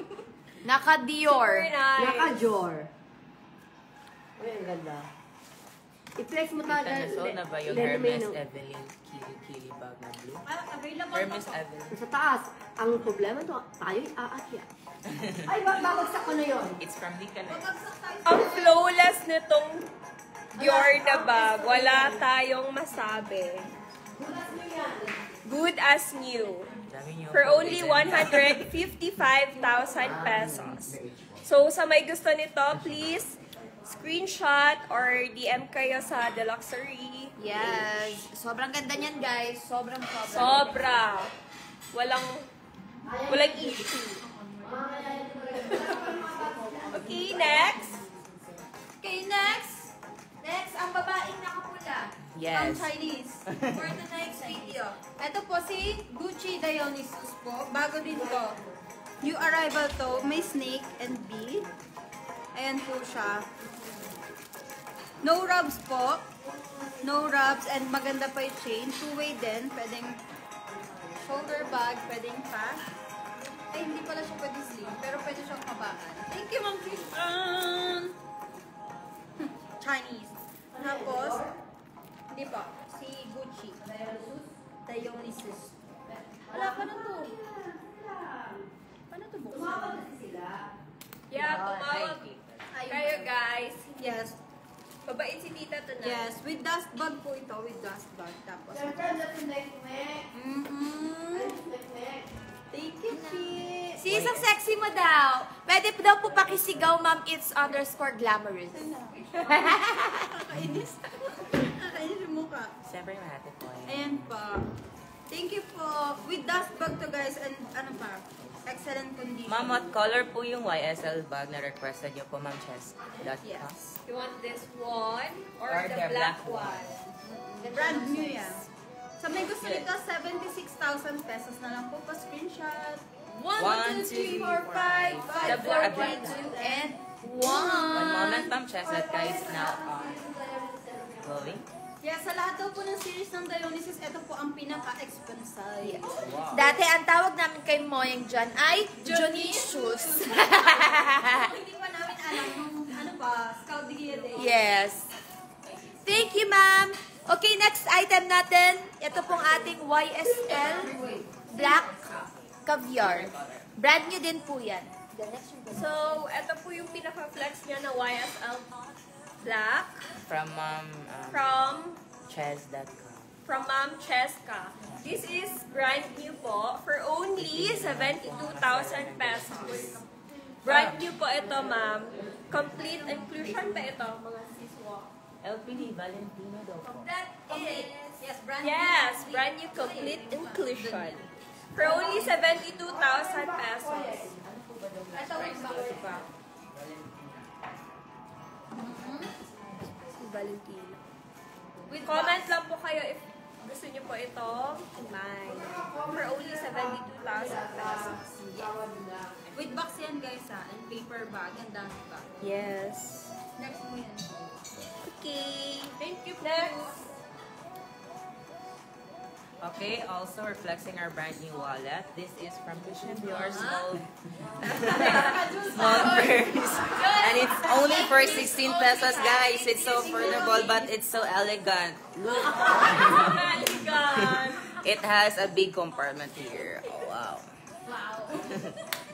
Naka-Dior. Very nice. Naka-jor. Uy, ang ganda. I-flex mo Kita talaga. na so na ba yung Lenny May, Hermes no? Evelyn Kili bag na blue? Available Hermes Evelyn. Sa taas. Ang problema to, tayo'y aakyat. Ay, babagsak ko na yon. It's from Lika na. Ang flawless nitong Dior na bag. Wala tayong masabi. Good as new. Dami niyo. For only 155,000 pesos. So, sa may gusto nito, please screenshot or DM kayo sa Deluxery. Yes. Sobrang ganda niyan, guys. Sobrang. Sobra. Walang issue. Okay, next. Okay, next. Next, ang babaeng nakapula. Yes. Ang Chinese. For the next video. Ito po si Gucci Dionysus po. Bago din to. New arrival to. May snake and bee. Ayan po siya. No rubs po. No rubs. And maganda pa yung chain. Two-way din. Pwedeng shoulder bag. Pwedeng pack. Ay, hindi pala siya pwede slim. Pero pwede siyang kabaan. Thank you, Ma'am Christian! Chinese. Tapos, hindi pa. Si Gucci. Dionysus. Wala pa na to. Paano to buksan? Yeah, tumawag kayo, guys. Yes. Babait si Tita tonight. Yes. With dust bag po ito. With dust bag. Tapos. Thank you, Chi. Sis, ang sexy mo daw. Pwede daw po pakisigaw, ma'am, it's _glamorous. Nakakainis. Nakakainis yung mukha. Siyempre yung ate po. Ayan pa. Thank you po. With dust bag to, guys. And ano pa? Excellent condition. Ma'am, what color po yung YSL bag na requested niyo po, Ma'am Chess? Yes. You want this one or, Or the the black black one? Brand new yan. Sa may gusto nito, 76,000 pesos na lang po. Pa-screenshot. 1, 2, 3, 4, 5, 5, 4, 3, 2, and 1. One moment, Ma'am Chess. That guy is now going. Yeah, sa lahat daw po ng series ng Dionysus, ito po ang pinaka-expensive. Dati, ang tawag namin kay Moyang dyan ay Dionysus. Hindi pa namin alam nung ano pa, Scout de Guia Day. Yes. Thank you, ma'am. Okay, next item natin. Ito pong ating YSL Black Caviar. Brand new din po yan. So, ito po yung pinaka-flex niya na YSL Black From from Chess.com. Cheska. This is brand new po for only 72,000 pesos. Brand new po ito, ma'am. Complete inclusion pa ito, mga siswa. LPD Valentino daw po. That is... Yes, brand Yes, brand new complete inclusion. For only 72,000 pesos. Ito with back. Valentino. Comment lang po kayo if gusto niyo po ito. Mine. For only 72,000 pesos. With box yan, guys, ha? And paper bag and dust bag. Yes. Next mo yan. Okay. Thank you po. Next. Okay, also we're flexing our brand new wallet. This is from Christian Dior small purse. And it's only for 16 pesos, guys. It's so affordable, but it's so elegant. Look. It has a big compartment here. Oh, wow.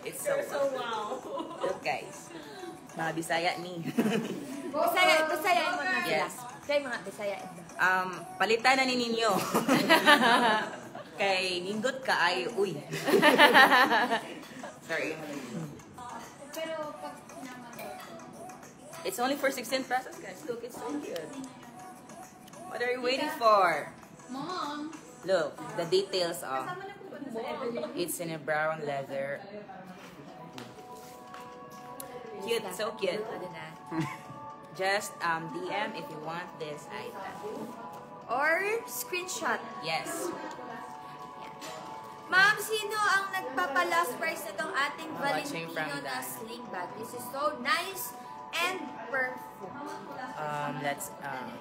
It's so wow. Look, guys. Mga Bisaya ni. Basayan mo na. Kaya mga Bisaya. Palitan na ni ninyo. Kay nindot ka ay uy. Sorry. Pero pag naman It's only for 16 pesos, guys. Look, it's so good. What are you waiting for? Mom! Look, the details of Kasama na po ba sa Evelyn? it's in a brown leather. Cute, so cute. Ano na? Just DM if you want this item. Or screenshot. Yes. Ma'am, sino ang nagpapa-last price na itong ating Watching Valentino from na that. sling bag? This is so nice and perfume. Let's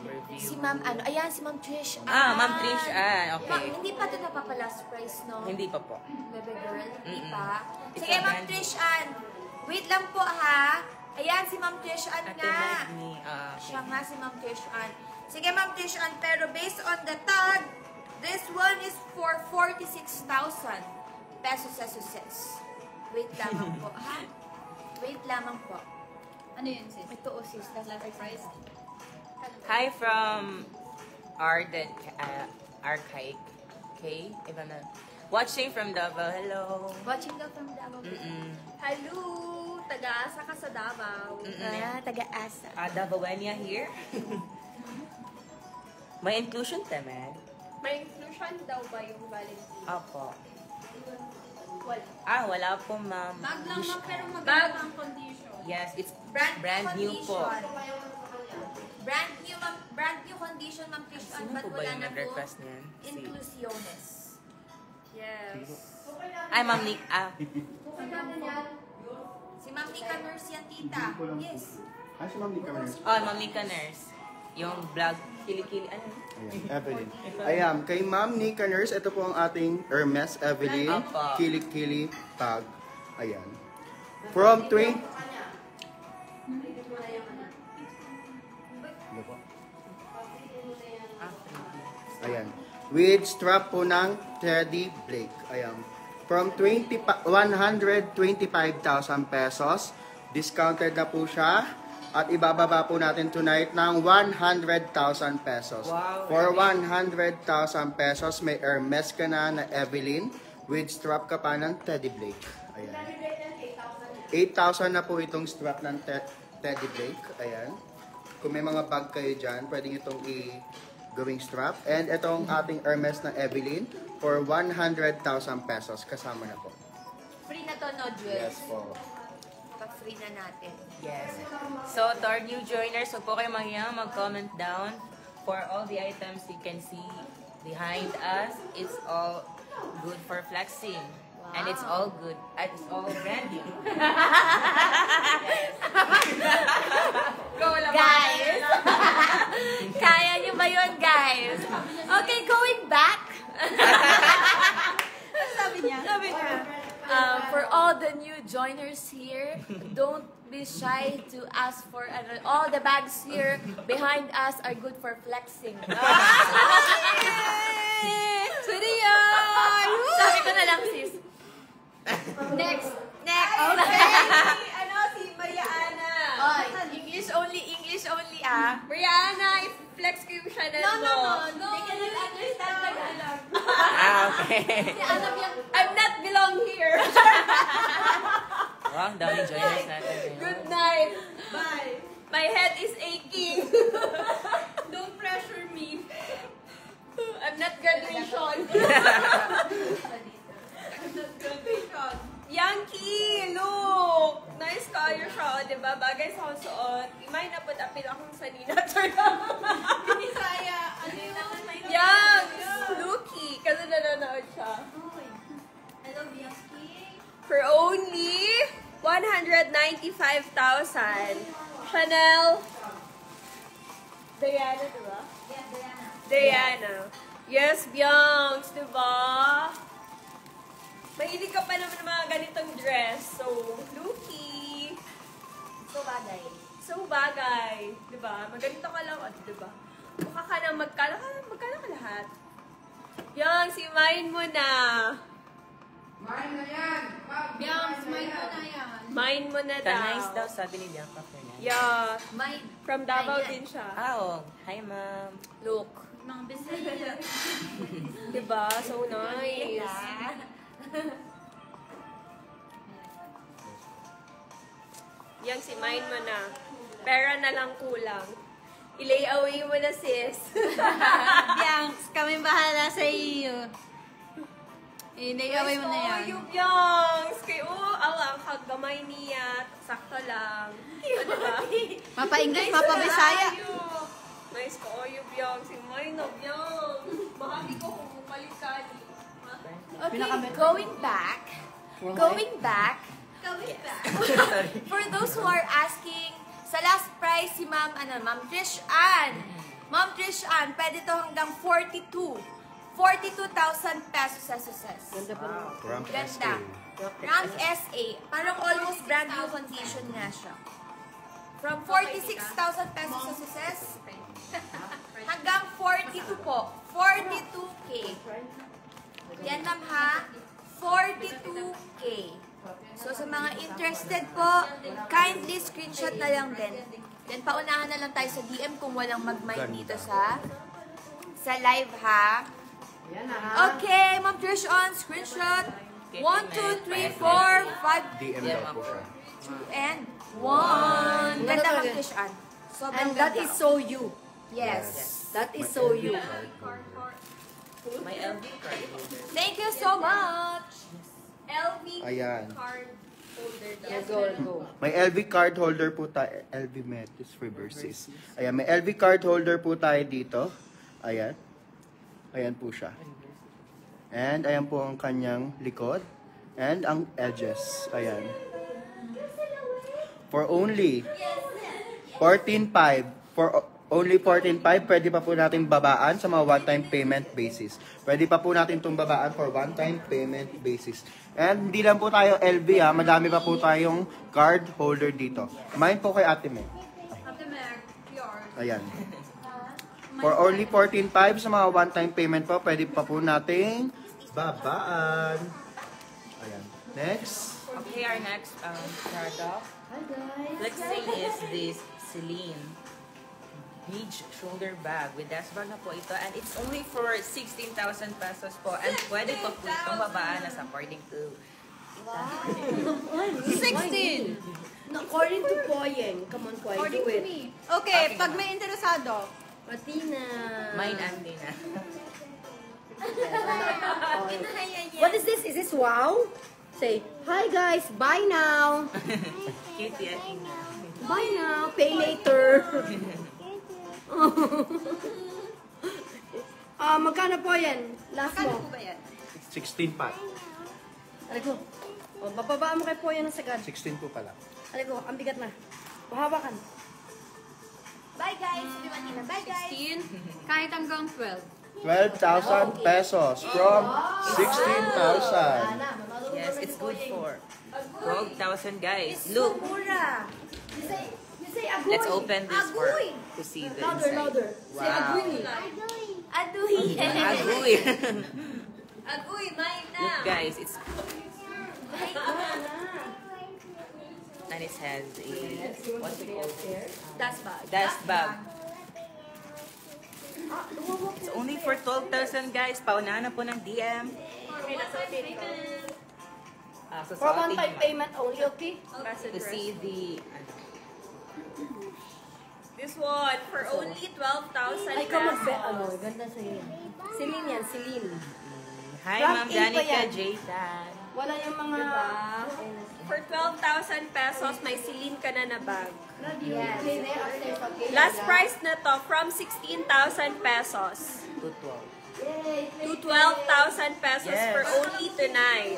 review. Si Ma'am, ano? Ayan, si Ma'am Trish. Ma'am Trish. Ma'am, Okay. hindi pa ito napapa-last price, no? Hindi pa po. Bebe girl, hindi Mm-mm. pa. It's Sige, a Ma'am brand new. Trish Ann. Wait lang po, ha? Ayan, si Ma'am Trish Ann Ate nga. Magni, Siya nga si Ma'am Trish Ann. Sige, Ma'am Trish Ann, pero based on the tag, this one is for 46,000 pesos. Wait lamang po, ha? Wait lamang po. Ano yun, sis? Ito, oh, sis. Last price? Hi from Arden Archaic. Okay, Ivana. Watching from Davao. Hello. Watching daw from Davao. Hello! Taga-asa ka sa Davao. Taga-asa. Davaoenia here. May inclusion temen. May inclusion daw ba yung Valentino? Opo. Wala. Wala po, ma'am. Bag lang ma'am, pero Bag. maganda ang condition. Yes, it's Brand new po. condition. Brand new condition, Ma'am Trish Ann. Sino Ba't po ba wala yung na po? nag-request niyan? Inclusiones. Yes. Ay, ma'am Nick. Si Ma'am Nika Nurse yan, tita. Yes. Ay, si Ma'am Nika Nurse. Ma'am Nika Nurse. Yung vlog, kili-kili. Ano? Ayan, Evelyn. Ayan, kay Ma'am Nika Nurse, ito po ang ating Hermes Evelyn Apa. Kili-Kili Tag. Ayan. From 20... Ayan. With strap po ng Teddy Blake. Ayan. From 125,000 pesos, discounted na po siya. At ibababa po natin tonight ng 100,000 pesos. Wow. For 100,000 pesos, may Hermes ka na Evelyn with strap ka pa ng Teddy Blake. Ayan. 8,000 na po itong strap ng Teddy Blake. Ayan. Kung may mga bag kayo dyan, pwedeng itong gawing strap. And itong ating Hermes na Evelyn for 100,000 pesos. Kasama na po. Free na to, no, Jewels? Yes po. Pa-free na natin. Yes. So, to our new joiners, huwag po kayo mag-comment down for all the items you can see behind us. It's all good for flexing. And it's all good. It's all brand new. Guys! Kaya nyo ba yun, guys? Okay, going back. Sabi niya? For all the new joiners here, don't be shy to ask for all the bags here behind us are good for flexing. Sweetie yun! Sabi ko na lang, sis. Next. Si Maria Ana. Oy, English only ah. Maria Ana, i-flex ko yung Chanel mo. No. They cannot understand Tagalog. Okay. I'm not belong here. Wow, dami joiners natin. Good night. Bye. My head is aching. Don't pressure me. I'm not graduation. Yankee, look! Nice kayo siya, di ba? Bagay sa akong suot. Imay na apil akong sanina. Binisaya. Ano yung Yang! Lucky! Kasi nanonood siya. I love Yankee. For only 195,000. Chanel. Diana, diba? Yeah, Diana. Diana. Yes, Bianx, diba? Mahilig ka pa naman ng mga ganitong dress. So, Lucky. So bagay. So, bagay. Diba? Maganito ka lang, diba? Mukha ka na magkala ka lahat. Yang, si mine mo na. Bianx, mine mo na yan. Mine mo na daw. Nice daw, sabi ni Bianca Fernandez. Yeah. My From Davao din siya. Oh, hi ma'am. Look. Mga Bisaya. Diba? So nice. Yang si mine mo na. Pera na lang kulang. I-lay away mo na, sis. Bianx, kami bahala sa iyo. Inayaway mo na yan. Yung Bianx. Kay ang kagamay niya. Sakto lang. O, diba? Mapa-English, mapa-Bisaya. Nice ko. Yung Bianx. Si mine na Bianx. Mahali ko kung bumalik ka ni. Okay, going back. For those who are asking, sa last price si Ma'am Trish Ann. Ma'am Trish Ann, pwede to hanggang 42,000 pesos sa success. Ram Ganda. Rank SA. Parang almost brand new condition nga siya. From 46,000 pesos sa success hanggang 42 po. 42K. Yan ma'am ha. 42K. So sa mga interested po, kindly screenshot na lang din. Then paunahan na lang tayo sa DM kung walang mag-mind dito sa live ha. Okay, Ma'am Trish on screenshot. 1, 2, 3, 4, 5, DM daw po siya. 2, and 1. Ganda Ma'am Trish on. Sobrang And that ganda. is so you. Yes. That is so you. My LV card holder. Thank you so much. LV Ayan. card holder daw. Let's go, let's go. May LV card holder po tayo. LV Metis for Versus. Ayan, may LV card holder po tayo dito. Ayan. Ayan po siya. And ayan po ang kanyang likod. And ang edges. Ayan. For only 14.5. For only 14.5, pwede pa po natin babaan sa mga one-time payment basis. Pwede pa po natin itong babaan for one-time payment basis. And hindi lang po tayo LV ha, madami pa po tayong card holder dito. Kumain po kay Ate Meg. Ate Meg, yours. Ayan. For only 14.5 sa mga one-time payment po, pwede pa po nating babaan. Ayan. Next. Okay, our next product. Hi guys. Let's say is this Celine beach shoulder bag with dash bag na po ito, and it's only for 16,000 pesos po, and pwede pa po itong babaan as according to 16! According to Poyeng. Come on, Poyeng. According Do to it. me. Okay, pag may interesado. Patina. mine and Dina. What is this? Is this wow? Say, hi guys, bye now. Cute yan. Bye now. Pay later. Magkano po yan? Last Kano mo. po ba yan? 16 pa. Aray ko. Bababaan mo kay po yan ng sagad. 16 po pala. Aray ko, ang bigat na. Mahawakan. Bye guys. Bye guys. 16? Kahit hanggang 12. 12,000 pesos from 16,000. Yes, it's good for 12,000 guys. Look, Mura. You say agoy. let's open this for Agoy. to see the Louder, inside. louder. Say Wow. agoy. Aduhi. Agoy. Agoy, mine na. Look guys, it's and it has a what's it called? That's bad. Dust bag. It's only for 12,000 guys. Paunahan na po ng DM. So For sa one-time ating payment only, okay? to see the This one, for only 12,000 Ay, ka magbe, pesos. ganda sa'yo. Celine yan, Celine. Hi Rank Ma'am A pa Danica yan. Jaytan. Wala yung mga... For 12,000 pesos, may Celine ka na na bag. Yes. Last price na to, from 16,000 pesos To 12. to 12,000 pesos Yes. for only tonight.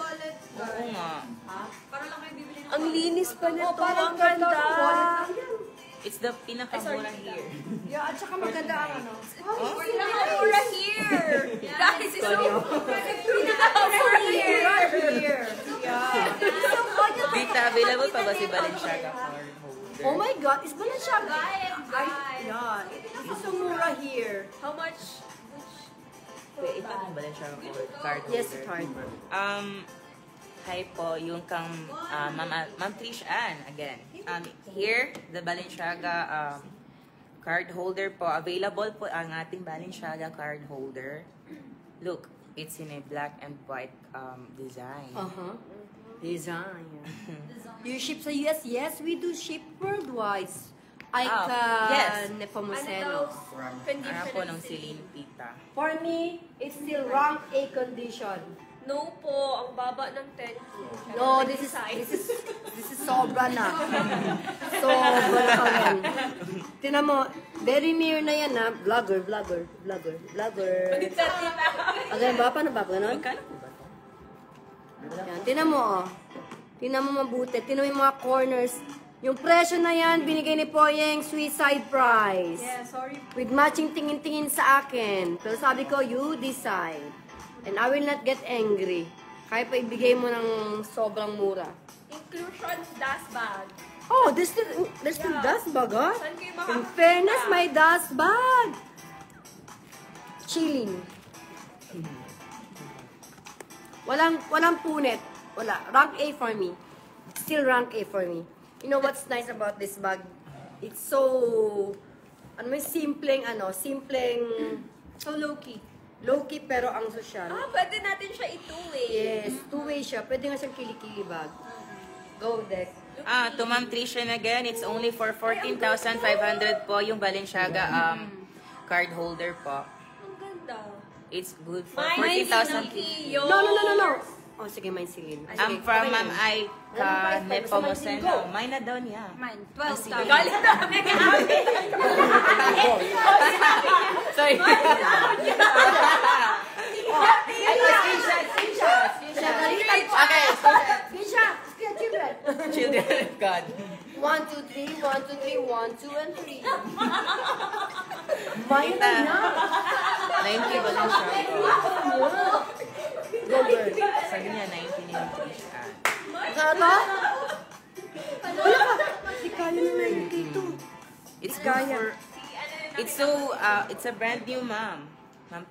Oo nga. Ang linis pa nito, parang ang ganda. It's the pinakamura here. Yeah, at saka maganda ang ano. Pinakamura here. Guys, it's so pinakamura here. Dita, available pa ba si Balenciaga card holder? Oh my God, is Balenciaga? Ay, yeah. It's so mura here. How much? Wait, ito ang Balenciaga card holder. Yes, card. Hi po, yung kang Ma'am Trish Ann again. Here, the Balenciaga card holder po. Available po ang ating Balenciaga card holder. Look, it's in a black and white design. Uh-huh. Design. You ship sa US? Yes, we do ship worldwide. Icon yes. Nepomuceno. Ano po ng Celine Pita. For me, it's still rank A condition. No po, ang baba ng 10. No, this is sobra na. Sobra na rin. Tinan mo, very near na yan ha. Vlogger. Again ba? Paano ba? Ganon? Yan, tinan mo oh. Tinan mo mabuti. Tinan mo yung mga corners. Yung presyo na yan, binigay ni Poyeng suicide price. Yeah, sorry. With matching tingin-tingin sa akin. Pero sabi ko, you decide. And I will not get angry. Kaya pa ibigay mo ng sobrang mura. Inclusion dust bag. Oh, there's still dust bag, ha? Saan kayo In makakita? fairness, may dust bag. Chilling. Walang punit. Wala. Rank A for me. Still rank A for me. You know what's nice about this bag? It's so, simpleng, So low-key. low-key pero ang sosyal. Pwede natin siya ituwi. Yes, two-way siya. Pwede nga siyang kilikili bag. Go, Deck. To Ma'am Trishan again, it's only for 14,500 po yung Balenciaga card holder po. Ang ganda. It's good for Mine 14,000. Silky, No. Oh, sige, mine silin. I'm from Ma'am Aika Ano, Nepomuceno. Mine na daw niya. Mine, 12,000. Galit na kami kami. Sorry. Okay. Children of God. 1, 2, 3, 1, 2, 3, 1, 2, and 3. Mine na na. 90 Balenciaga. Go, girl. Sabi niya 90 yung Trishan. Kata? Wala ka. Di kaya na dito. It's good for... It's a brand new Ma'am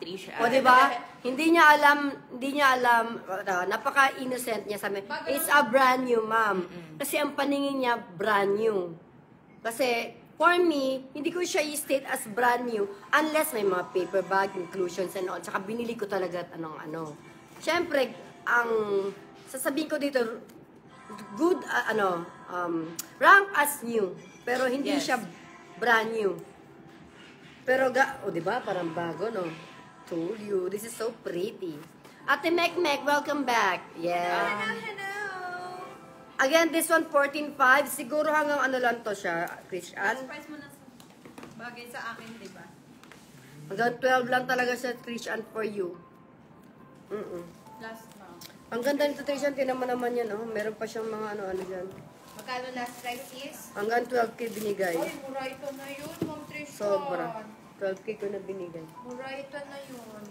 Trisha. O, di ba? Hindi niya alam, napaka-innocent niya sa amin. It's a brand new, ma'am. Kasi ang paningin niya, brand new. Kasi, for me, hindi ko siya i-state as brand new unless may mga paper bag, inclusions and all. Tsaka binili ko talaga at ano. Siyempre, ang sasabihin ko dito, good, rank as new. Pero hindi Yes. siya brand new. Pero, di ba? Parang bago, no? Told you. This is so pretty. Ate Mek, welcome back. Yeah. Hello. Again, this one, 14.5. Siguro hanggang ano lang to siya, Christian. Price mo na bagay sa akin, di ba? Hanggang 12 lang talaga siya, Christian, for you. Last na. Ang ganda nito, Christian. Tinan mo naman yan, oh. Meron pa siyang mga ano dyan. Magkano last price is? Hanggang 12K binigay. Ay, mura ito na yun, Ma'am Trisha. Sobra. 12K ko na binigay. Mura ito na yun.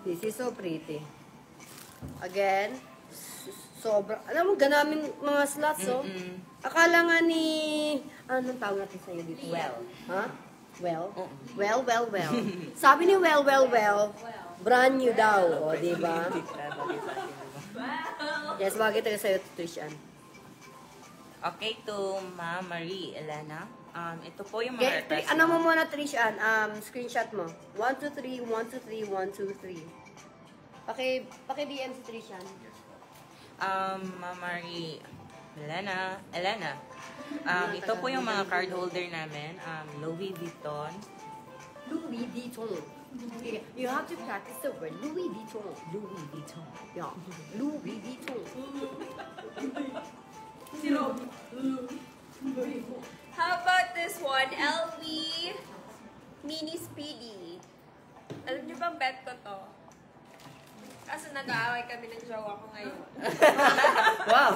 This is so pretty. Again, sobra. Alam mo, ganaming mga slots, oh. Akala nga ni... Anong tawag natin sa'yo dito? Well. Ha? Well? Well. Sabi ni well, brand new daw, o, di ba? Yes, bagay talaga sa'yo, Trishan. Okay, to Ma'am Marie Elena. Ito po yung mga request. Ano mo muna, Trishan? Screenshot mo. 1, 2, 3, 1, 2, 3, 1, 2, 3. Paki-DM si Trishan. Ma'am Marie Elena. Ito po yung mga card holder namin. Louis Vuitton. Louis Vuitton. You have to practice the word Louis Vuitton. Louis Vuitton. Yeah. Louis Vuitton. How about this one? LV Mini Speedy. Alam niyo bang bet ko to? Kasi nag-aaway kami ng jowa ko ngayon. Wow!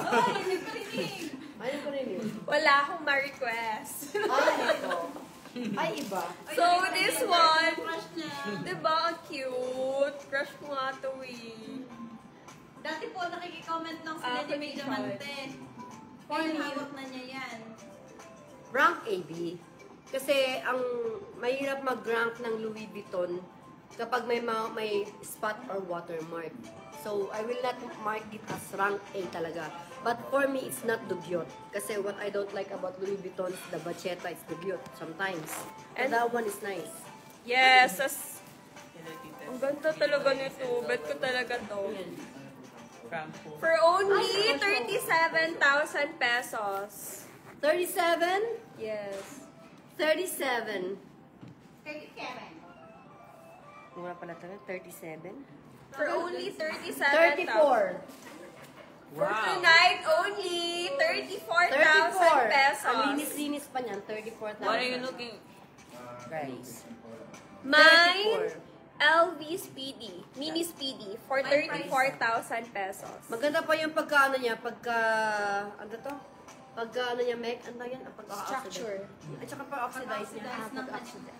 Ano ko rin yun? Wala akong ma-request. Ay, iba. So, this one, diba, ang cute? Crush ko nga to eh. Dati po, nakikicomment lang sila ni May Diamante. Ngayon, hawak na niya yan. Rank AB. Kasi ang mahirap mag-rank ng Louis Vuitton kapag may spot or watermark. So, I will not mark it as rank A talaga. But for me, it's not dugyot. Kasi what I don't like about Louis Vuitton is the bacheta, it's dugyot sometimes. And that one is nice. Yes, ang ganda talaga nito. Bet ko talaga to. For only 37,000 pesos. 37? Yes. 37. Mura pala talaga, 37? For only 37,000. 34. For tonight, only 34,000 pesos. Ang linis-linis pa niyan, 34,000. What are you looking? Guys. Mine, LV Speedy, Mini Speedy, for 34,000 pesos. Maganda pa yung pagkaano niya, ano to? Pagkaano niya, Meg, ano yan? Structure. At saka pa-oxidize niya.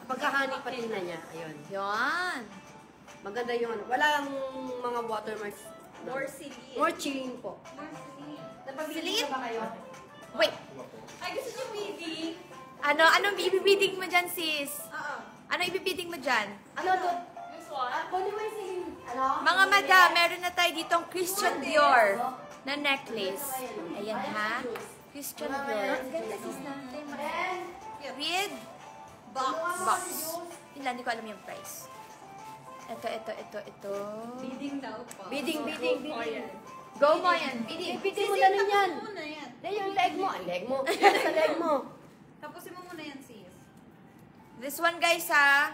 Pagkahani patina niya, ayun. Yan. Maganda yung ano. Walang mga watermarks. More silly. More chilling po. Napabili ba kayo? Wait. Ay, gusto niyo bidding? Anong ibibiting mo dyan, sis? Oo. Ano ibibiting mo dyan? Ano to? Kunin mo yung sige. Ano? Mga madam, meron na tayo ditong Christian Dior na necklace. Ayan ha. Christian Dior. Ang ganda sis natin. With box. Yun lang, hindi ko alam yung price. Ito. Bidding daw po. Bidding. Go mo yan. Bidding mo lang yan. Muna yan. Dahil yung leg mo. Ay, leg mo. Sa leg mo. Tapusin mo muna yan, sis. This one guys ha.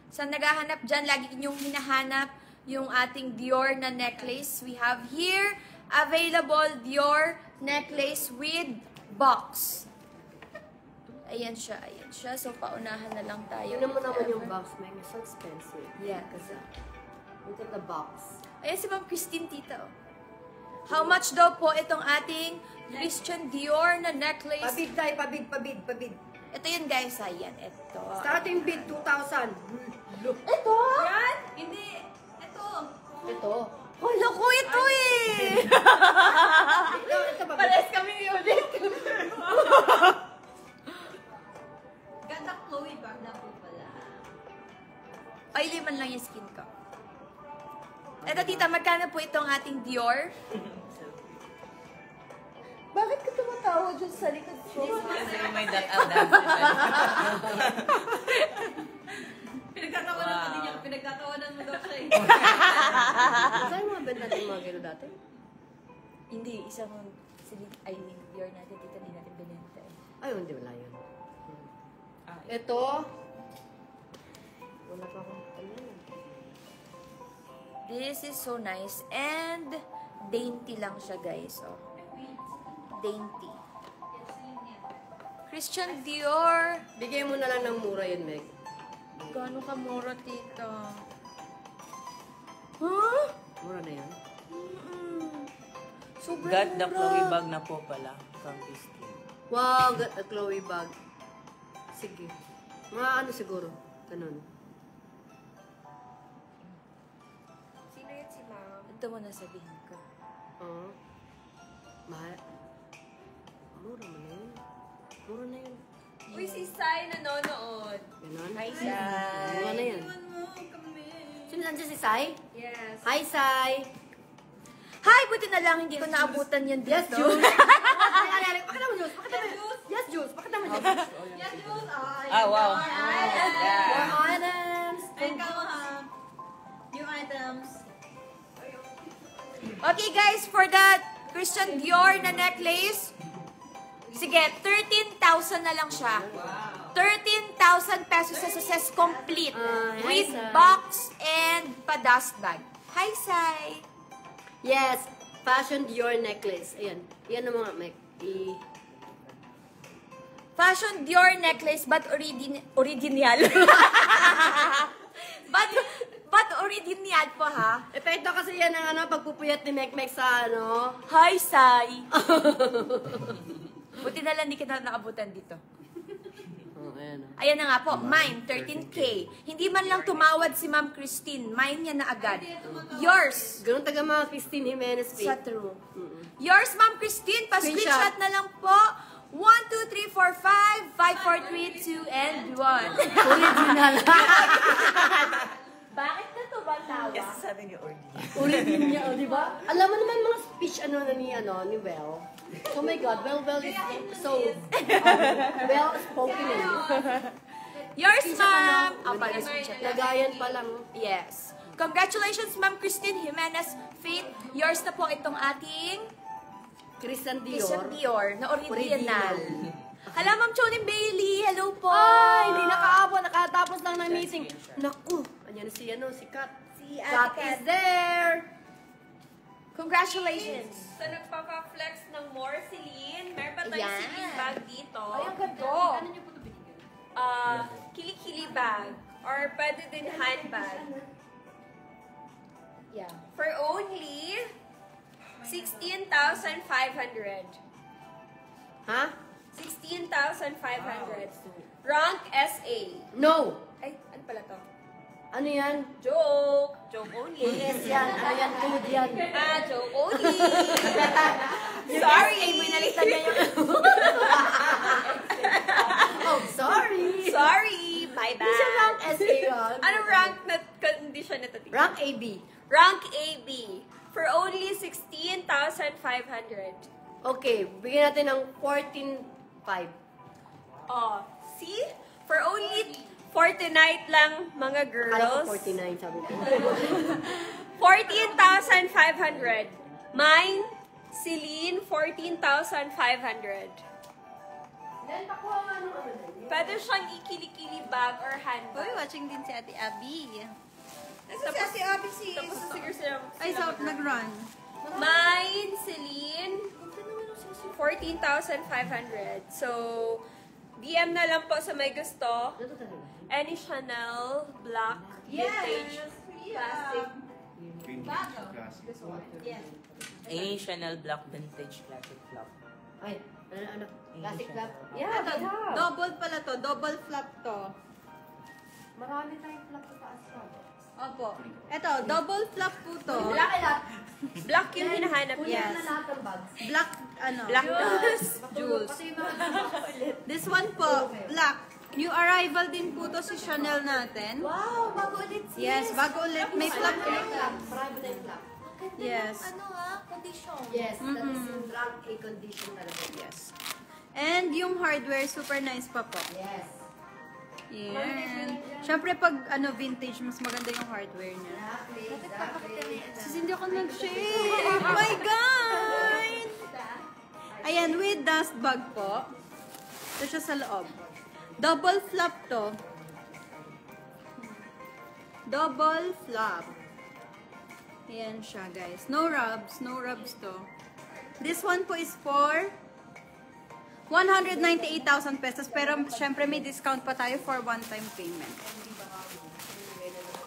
Sa naghahanap dyan, lagi inyong hinahanap yung ating Dior na necklace. We have here available Dior necklace with box. Ayan siya. So, paunahan na lang tayo. Yun mo naman yung box, Meg. It's so expensive. Yeah. Kasi, look at the box. Ayan si Ma'am Christine Tito. How much daw po itong ating Christian Dior na necklace? Pabid tayo, pabid. Ito yun guys, ayan. Ito. Starting bid, 2,000. Ito? Yan? Hindi. Ito. Ito. Hala ko ito eh! Ito pabid. Pares kami ulit. Ganda Chloe bag na po pala. Ay, liman lang yung skin ko. Ito tita, magkano po itong ating Dior? Bakit ka tumatawa dyan sa likod ko? Kasi may dance. Pinagtatawanan mo din niya. Pinagtatawanan mo daw siya eh. Saan yung mga benta natin mga gano dati? Hindi, isang Dior natin dito, hindi natin binenta eh. Ay, hindi wala yun. Ah, Ito. Wala pa akong This is so nice and dainty lang siya guys. Oh. Dainty. Christian Dior. Bigay mo na lang ng mura yun, Meg. Gano'n ka mura, tita? Huh? Mura na yan. Sobrang got the mura. Chloe bag na po pala from Christine. Wow, got a Chloe bag. Sige. Mga ano siguro. Ganun. Sino yun si Ma'am? Ito mo na sabihin ko. Oo. Mahal. Mura mo na yun. Mura na yun. Uy, si Sai nanonood. Ganun. Hi, Sai. Mura na yan. Iwan mo kami. Sino nandiyan si Sai? Yes. Hi, Sai. Hi, buti na lang hindi ko naabutan yan dito. Yes, Jules. Bakit naman, Jules? Yes, Jules. Bakit naman, Jules? Yan, Jules. Ay, Ah, wow. More Yeah. items. ayun ka mo ha. New items. Okay guys, for that Christian Dior na necklace, sige, 13,000 na lang siya. 13,000 pesos sa success complete Hi, with Sai. box and pa-dust bag. Hi, Sai! Yes, Fashion Dior necklace. Ayan. Yan ang mga Meg. Fashion Dior necklace, but original. but original po ha. Epekto kasi yan ang ano, pagpupuyat ni Meg sa ano. Hi, Sai! Buti na lang di kita naabutan dito. Oh, ayan. Ayan na nga po, mine, 13K. Hindi man lang tumawad si Ma'am Christine, mine niya na agad. Yours, Ganun taga mga Christine Jimenez sa Faith. true. Yours, Ma'am Christine, pa-screenshot Screenshot. na lang po. 1, 2, 3, 4, 5, 5, 4, 3, 2, and 1. Original. Bakit na to? ang tawa. Kasi sabi niyo order. Origin niya, oh, di ba? Alam mo naman mga speech ni Well. Oh my God, Well is so well spoken eh. Yours, ma'am! Lagayan pa lang. Yes. Congratulations, Ma'am Christine Jimenez Faith. Yours na po itong ating Christian Christian Dior. Dior na original. Hello, Ma'am Chonin Bailey. Hello po. Ay, hindi nakaabot. Nakatapos lang ng meeting. Naku, anyan si Kat. Si Kat Ate is Kat. there. Congratulations. So, nagpapa-flex ng more Celine. Meron pa tayong Ayan. Celine bag dito. Ay, ang ganda. Kili-kili bag. Or pwede din handbag. Yeah. For only 16,500. Ha? 16,500. Rank SA. No. Ay, ano pala to? Ano yan? Joke. Joke only. Yes, yan. Ano yan? Good yan. Joke only. Sorry. Ay, binalitan niya yung... Oh, sorry. Sorry. My Hindi siya bad. rank SA yun. Anong rank na condition nito? Tita? Rank AB. Rank AB. For only 16,500. Okay, bigyan natin ng 14.5. Oh, see? For only for tonight lang, mga Akala ko girls. 49, sabi ko. 14,500. Mine, Celine, 14,500. Then, pakuha nga nung ano din. Pwede siyang ikili-kili bag or Uy, handbag. watching din si Ate Abby. Tapos, tapos siguro sila. Ay, so, nag-run. Mine, Celine, 14,500. So, DM na lang po sa may gusto. Any Chanel black vintage plastic. Eh, Chanel Black Vintage Classic Flop. Ay, ano? Classic club? Yeah, Ito, double pala to. Double flap to. Marami tayong flap sa taas pa. Opo. Ito, double flap po to. Black and up. Black yung hinahanap Kunin niya. na lahat ng bags. Black, ano? Black Jewels. Jules. Pati yung mga This one po, black. New arrival din po to si Chanel natin. Wow, bago ulit sis. Yes, bago ulit. May flap. Marami tayong flap. Ganda Yes. ng condition. Yes, that is yung rank A condition talaga. Yes. And yung hardware, super nice pa po. Yes. Yan. Siyempre, pag vintage, mas maganda yung hardware niya. Exactly. Sis, hindi ako nag-share. Oh my God! Ayan, with dust bag po. Ito siya sa loob. Double flap to. Double flap. Ayan siya, guys. No rubs. No rubs to. This one po is for 198,000 pesos. Pero, syempre, may discount pa tayo for one-time payment.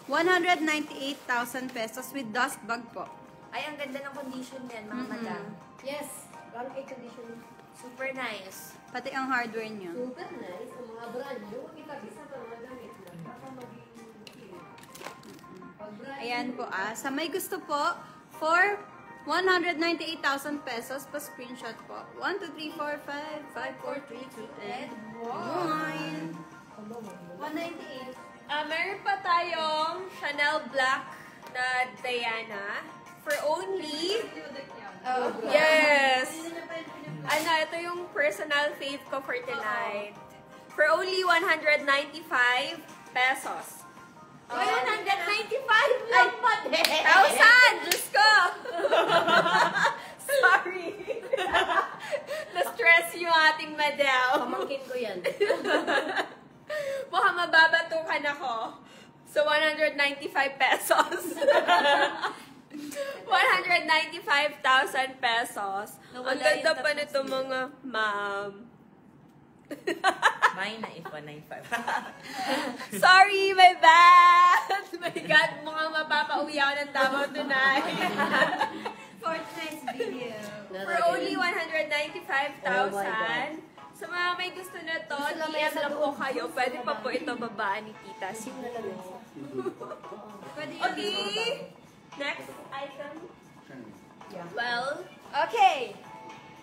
198,000 pesos with dust bag po. Ay, ang ganda ng condition niyan, mga madam. Yes, rank A condition. Super nice. Pati ang hardware niya. Super nice. Ang mga brand new, kita-bisa pa mga damit na. Baka maging pag brand Ayan po Sa may gusto po, for 198,000 pesos pa screenshot po. 1, 2, 3, 4, 5, 5, 4, 3, 2, and 1. 198. Meron pa tayong Chanel Black na Diana for only... Yes! Ito yung personal fave ko for tonight. For only 195 pesos. 195 lang pa din. 1,000! Diyos ko! Sorry. Na-stress yung ating madam. Pamangkin ko yan. Baka mababatukan ako. So, 195 pesos. 195,000 pesos. Nawala Ang ganda yung pa tapos nito mga ma'am. Mine na if 195. Sorry, my bad! My God, mukhang mapapauwi ako ng Davao tonight. For tonight's video. For only 195,000. Sa mga may gusto na to, DM lang po kayo. Pwede pa po ito babaan ni Tita. Okay. Next item. Well, okay.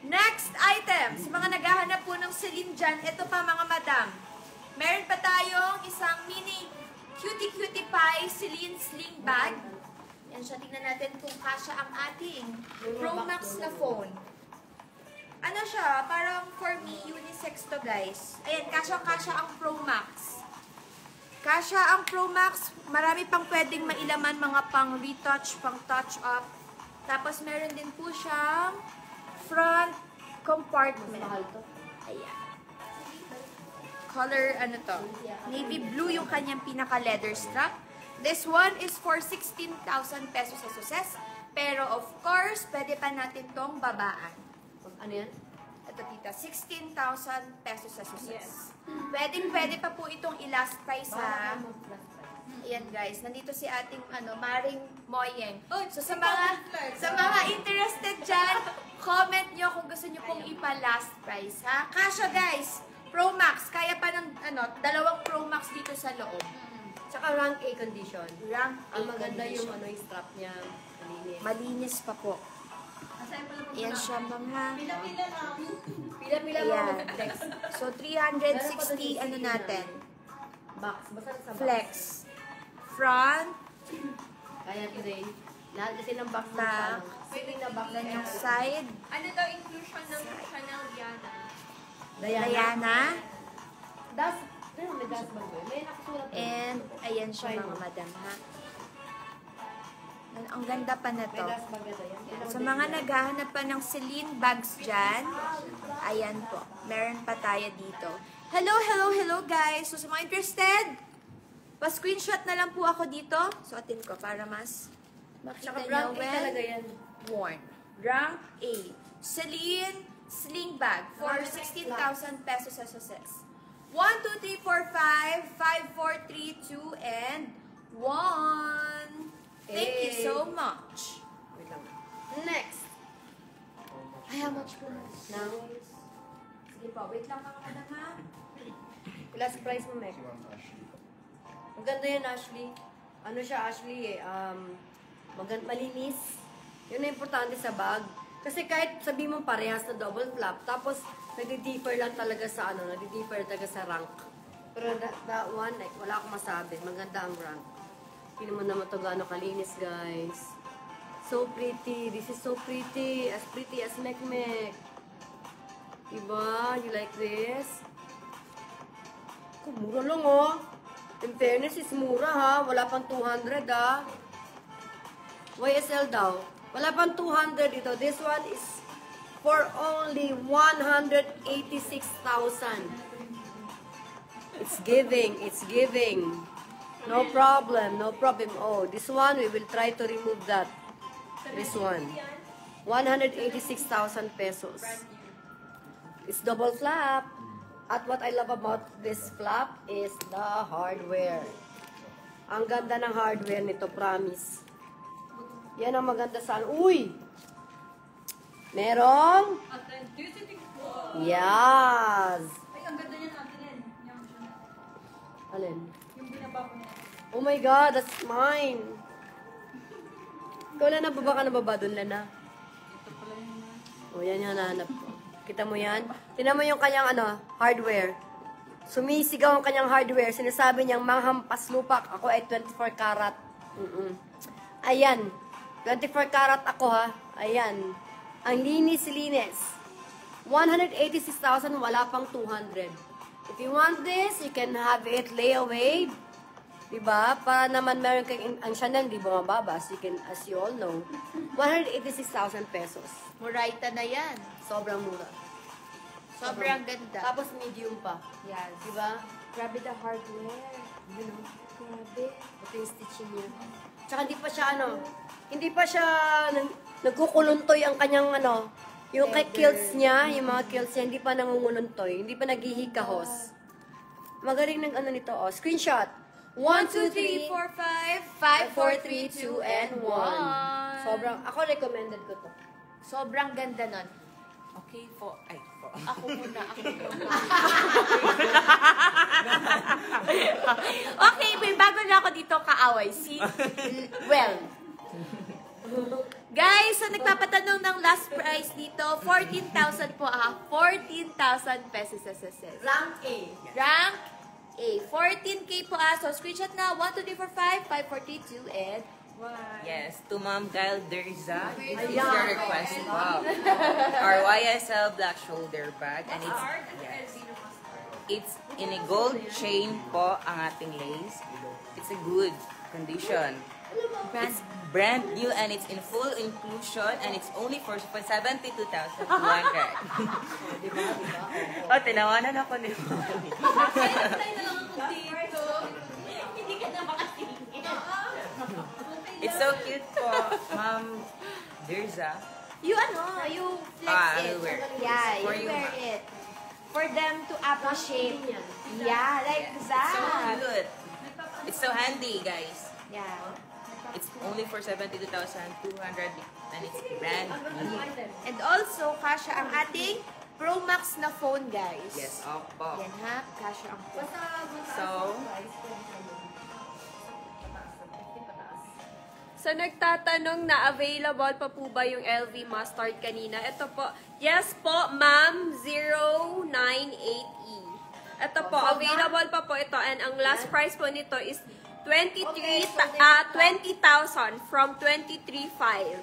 Next item. Sa mga naghahanap po ng Celine dyan, ito pa mga madam. Meron pa tayong isang mini cutie-cutie Pie Celine Sling Bag. Yan siya, tingnan natin kung kasya ang ating Pro Max na phone. Ano siya, parang for me, unisex to guys. Ayan, kasya-kasya ang Pro Max. Kasya ang Pro Max, marami pang pwedeng mailaman, mga pang retouch, pang touch up. Tapos meron din po siyang front compartment. Ayan. Color, ano to? Navy blue yung kanyang pinaka-leather strap. This one is for 16,000 pesos sa success. Pero of course, pwede pa natin tong babaan. Ano yan? Ito tita, 16,000 pesos sa success. Pwede pa po itong i-last price ha. Ayan guys, nandito si ating Maring Moyeng. So sa mga interested dyan, comment nyo kung gusto nyo pong ipa-last price ha. Kasya guys, Pro Max, kaya pa ng dalawang Pro Max dito sa loob. Tsaka rank A condition. Rank A Ang maganda condition. yung yung strap niya. Malinis. Malinis pa po. Ayan siya mga... Pila-pila Ayan. mo flex. So 360 ano natin? Box. Basta sa box. Flex. Front. Kaya today, lahat kasi ng box ng Back. feeling na box Then na yung side. Ano daw inclusion ng Chanel Diana? Diana. Das, may das ba ba? May nakasulat. And ayan siya mga madam ha. Ang ganda pa na May to. das ba ganda yan? Sa mga naghahanap pa ng Celine bags dyan, ayan po. Meron pa tayo dito. Hello guys! So sa mga interested, pa-screenshot na lang po ako dito. Suotin ko para mas makita Tsaka nyo brand A talaga when yan. worn. Rank A. Celine sling bag for 16,000 pesos sa success. 1, 2, 3, 4, 5, 5, 4, 3, 2, and 1. Thank you so much. Wait lang. Next. Ay, how much po? Now, Sige po, wait lang mga madam ha. last price mo, Meg. Maganda yan, Ashley. Ano siya, Ashley, malinis. Yun ang importante sa bag. Kasi kahit sabi mo parehas na double flap, tapos nag-differ lang talaga sa nag-differ talaga sa rank. Pero that one, like, wala akong masabi. Maganda ang rank. Hindi mo naman ito gaano kalinis, guys. So pretty. This is so pretty. As pretty as Mekmek. Diba? You like this? Mura lang, oh. In fairness, is mura, ha? Wala pang 200, ha? YSL daw. Wala pang 200 ito. This one is for only 186,000. It's giving. It's giving. No problem. No problem. Oh, this one, we will try to remove that. This one. 186,000 pesos. It's double flap. At what I love about this flap is the hardware. Ang ganda ng hardware nito, promise. Yan ang maganda sa... Uy! Merong... Authenticity po. Yes! Ay, ang ganda niya natin yan. Alin? Yung binaba ko niya. Oh my God, that's mine! Ikaw, Lana, baba ka na baba doon, Lana? Oh, yan yung nahanap ko. Kita mo yan? Tingnan mo yung kanyang hardware. Sumisigaw ang kanyang hardware. Sinasabi niyang manghampas lupak. Ako ay 24 karat. Ayan. 24 karat ako, ha. Ayan. Ang linis-linis. 186,000, wala pang 200. If you want this, you can have it layaway. Diba? Para naman meron kang, ang Chanel, di bumababa. As you all know. 186,000 pesos. Muraita na yan. Sobrang mura. Sobrang ganda. Tapos medium pa. Yes. Diba? Grabe the hardware. Yun o. Grabe. Ito yung stitching niya. Tsaka hindi pa siya hindi pa siya nagkukuluntoy ang kanyang yung kay kilts niya, yung mga kilts niya, hindi pa nangunguluntoy, hindi pa naghihikahos. Magaling ng nito, Screenshot. 1, 2, 3, 4, 5, 5, 4, 3, 2, and 1. Sobrang, ako recommended ko to. Sobrang ganda nun. Okay, ako muna. Okay, may bago na ako dito kaaway. Well. Guys, so nagpapatanong ng last price dito, 14,000 po 14,000 pesos sa set. Rank A. Rank A. 14K po So, screenshot na. 1, 2, 3, 4, 5, 5, 4, 3, 2, and 1. Yes, to Ma'am Gail Derza. This is your request. Wow. Our YSL black shoulder bag. And it's in a gold chain po ang ating lace. It's a good condition. It's brand new and it's in full inclusion and it's only for 72,200. Oh, tinawanan ako ni Mami. It's so cute po, Ma'am Derza. You flex I it. will wear it. Yeah, For you you, wear ma'am. it. For them to appreciate. Yeah, like So that. cute. It's so handy, guys. Yeah. It's only for 72,200 and it's brand new. And also, kasha ang ating Pro Max na phone, guys. Yes, opo. Yan ha, kasha ang phone. So, nagtatanong na available pa po ba yung LV Mustard kanina? Ito po. Yes po, ma'am. 098E. Ito po, available pa po ito. And ang last price po nito is 20,000 from 23,500.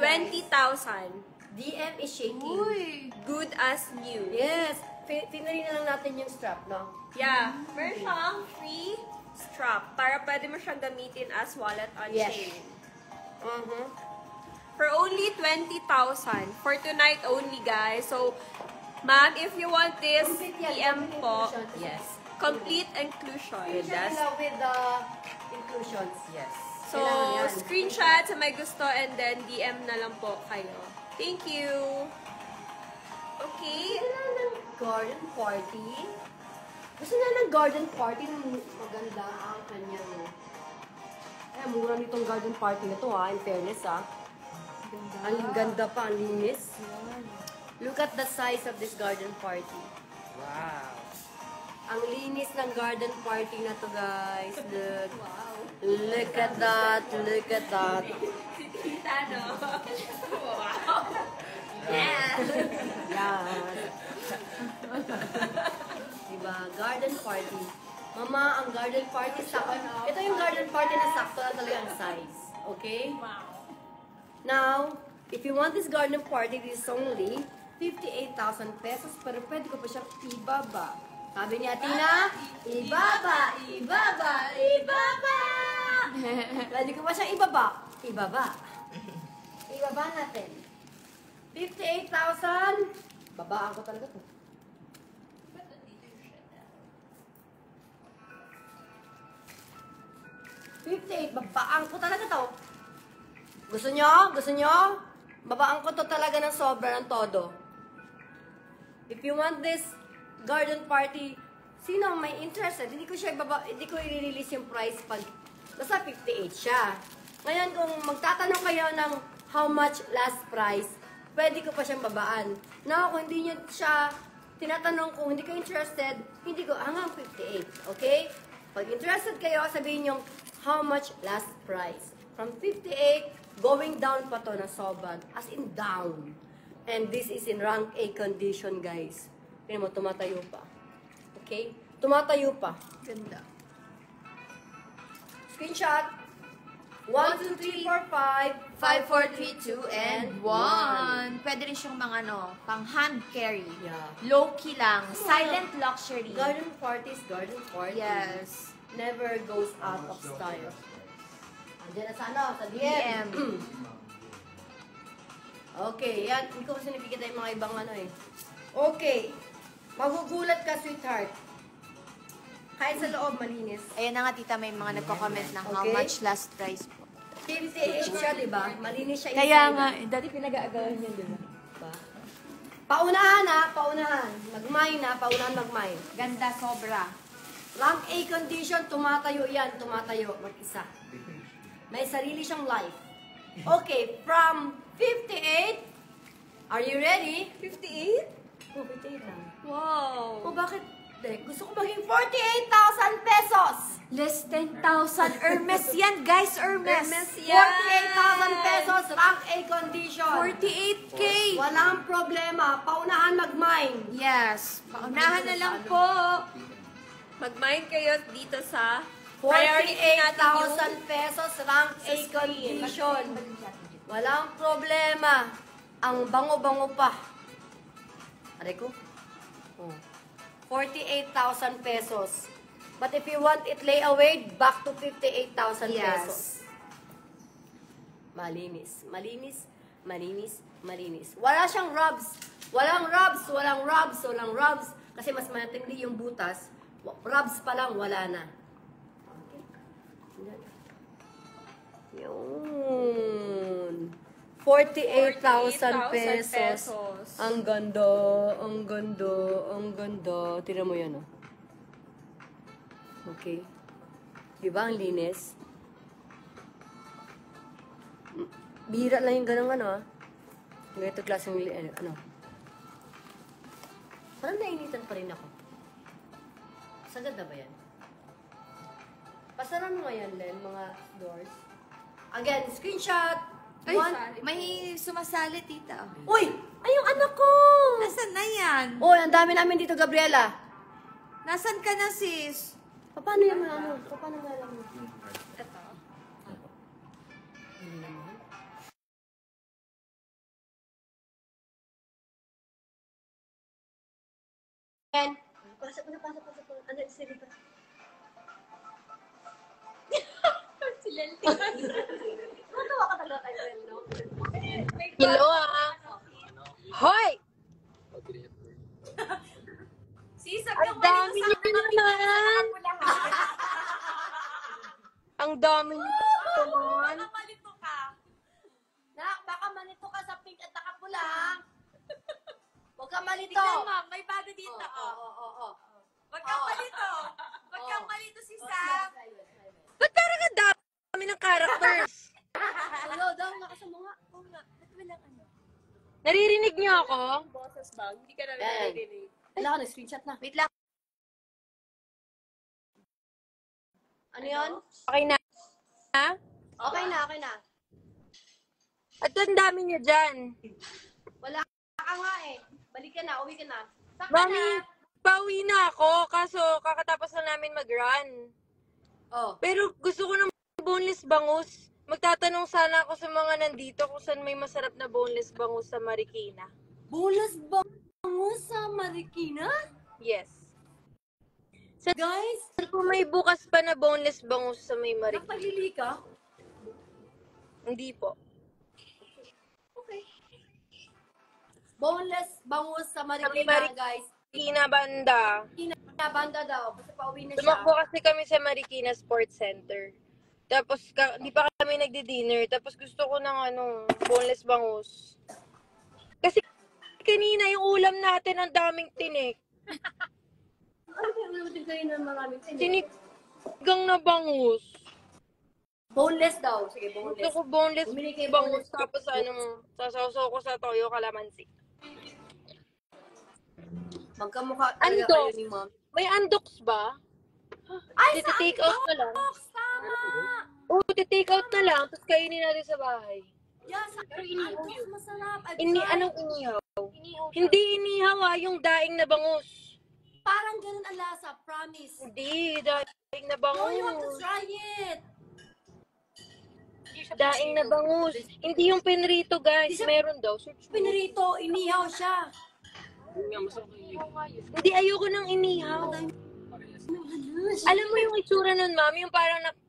20,000. DM is shaking. Good as new. Yes. Pinarin na lang natin yung strap, no? Yeah. Meron siyang free strap para pwede mo siyang gamitin as wallet on Yes. chain. For only 20,000. For tonight only, guys. So, ma'am, if you want this, Complete yan, PM complete po. inclusion. Yes. Complete inclusion. With that. With the inclusions. Yes. So, Kailangan yan. screenshot sa may gusto and then DM na lang po kayo. Thank you. Okay. Kailangan ng garden party. Gusto na ng garden party ng maganda ang kanyang. Ay, mura nitong garden party na to in fairness Ang ganda pa, ang linis. Look at the size of this garden party. Wow. Ang linis ng garden party na to, guys. Look. Look at that. Look at that. Yeah. Yan. Diba? Garden party. Mama, ang garden party sakto. Ito yung garden party na sakto na talaga ang size. Okay? Now, if you want this garden party, this is only 58,000 pesos. Pero pwede ko pa siyang ibaba. Sabi ni Atina, ibaba, ibaba, ibaba. Pwede ko pa siyang ibaba. Ibaba. Ibaba natin. 58,000. Babaan ko talaga to. Babaan ko talaga to. Gusto nyo? Gusto nyo? Babaan ko to talaga ng sobra ng todo. If you want this garden party, sino ang may interested? Hindi ko i-release yung price pag nasa 58 siya. Ngayon, kung magtatanong kayo ng how much last price, pwede ko pa siyang babaan. Now, kung hindi nyo siya tinatanong, kung hindi kayo interested, hindi ko hanggang 58. Okay? Pag interested kayo, sabihin nyo how much last price. From 58, going down pa to na sobrang. As in down. And this is in rank A condition, guys. Tingnan mo, tumatayo pa. Okay? Tumatayo pa. Ganda. Screenshot. 1, 2, 3, 4, 5, 5, 4, 3, 2, and 1. Pwede rin siyang mga pang hand carry. Yeah. Low-key lang. Silent luxury. Garden parties, garden party. Yes. Never goes out of style. Andiyan na sa DM. DM. Okay, yan. Hindi ko kasi nabigyan yung mga ibang Okay. Magugulat ka, sweetheart. Kahit sa loob, malinis. Ayan na nga, tita, may mga nagko-comment na how Okay. much last price po. 58 siya, di ba? Malinis siya. Kaya inside. nga, dati pinag-aagawan niya, di ba? Diba? Paunahan paunahan. Magmay paunahan magmay. Ganda, sobra. Rank A condition, tumatayo yan, tumatayo, mag-isa. May sarili siyang life. Okay, from 58, are you ready? 58? Oh, 58 lang. Wow. Oh, bakit? Gusto ko maging 48,000 pesos! Less than 10,000. Hermes yan, guys, Hermes. Hermes yan. 48,000 pesos, rank A condition. 48K. Walang problema, paunahan mag-mine. Yes. Paunahan na lang po. Mag-mine kayo dito sa priority natin yung 48,000 pesos, rank A condition. Walang problema. Ang bango-bango pa. Aray ko. Oh. 48,000 pesos. But if you want it layaway, back to 58,000 pesos. Malinis. Malinis. Malinis. Malinis. Wala siyang rubs. Walang rubs. Walang rubs. Walang rubs. Kasi mas matindi yung butas. Rubs pa lang, wala na. Yun. 48,000 pesos. Ang ganda, ang ganda, ang ganda. Tira mo yan, oh. Okay. Diba ang linis? Bihira lang yung ganang ano, ah. Ganito klaseng ano. Parang nainitan pa rin ako. Sagad na ba yan? Pasara mo nga yan, Len, mga doors. Again, screenshot. Ay, One. may sumasali, tita. Uy! Ay, yung anak ko! Nasaan na yan? Uy, ang dami namin dito, Gabriela. Nasaan ka na, sis? Paano yan, ano? Paano nga lang? ito. Hindi naman. Ken, pasok na. Ano, sige pa. Si Lelty. Matawa ka talaga kay Ken, no? Hello, Hoy! Sisag Ang dami niyo naman! Ang dami niyo naman! Malito ka. Nak, baka malito ka sa pink at nakapula. Huwag ka malito. Tignan mo, may bago dito. Oo. Wag kang malito. Wag kang malito si Sam. Ba't parang ang dami ng characters? Hello, daw, nakasama nga. Oo nga. Ba't walang ano? Naririnig niyo ako? Boses ba? Hindi ka na Ay. narinig. Wala ka, nag-screenshot na. Wait lang. Ano yun? Okay na? Ha? Okay na. At ang dami niyo dyan. Wala ka nga eh. Balik ka na, uwi ka na. Saka Mami, na. pauwi na ako. Kaso kakatapos na namin mag-run. Oh. Pero gusto ko ng boneless bangus. Magtatanong sana ako sa mga nandito kung saan may masarap na boneless bangus sa Marikina. Bonus bangus sa Marikina? Yes. Guys, Kung may bukas pa na boneless bangus sa may Marikina. napalili ka? Hindi po. Okay. Boneless bangus sa Marikina, Marikina. guys. Marikina banda. Kinabanda daw. Basta pauwi na siya. Tumakbo kasi kami sa Marikina Sports Center. Tapos, di pa kami nagdi-dinner. Tapos gusto ko ng boneless bangus. Kasi kanina yung ulam natin ang daming tinik. Ano kaya ulam din kayo ng maraming tinik? Tinigang na bangus. Boneless daw. Sige, Gusto boneless. ko boneless Bumili kayo bangus. boneless. Tapos sasawsaw ko sa toyo kalamansi. Magkamukha Andok. talaga kayo ni mom. May andoks ba? Ay, sa Take out na lang. Tama! Oo, take out na lang. Tapos kainin natin sa bahay. Yeah, sa Andoks, masarap. Anong inihaw? Hindi inihaw yung daing na bangus. Parang ganun ang lasa, promise. Hindi, daing na No, you have to bangus. try it. Daing na bangus. Hindi yung pinrito, guys. Meron daw. Search mo. Pinirito, inihaw siya. Hindi, ayoko ng inihaw. Alam mo yung itsura nun, ma'am? Yung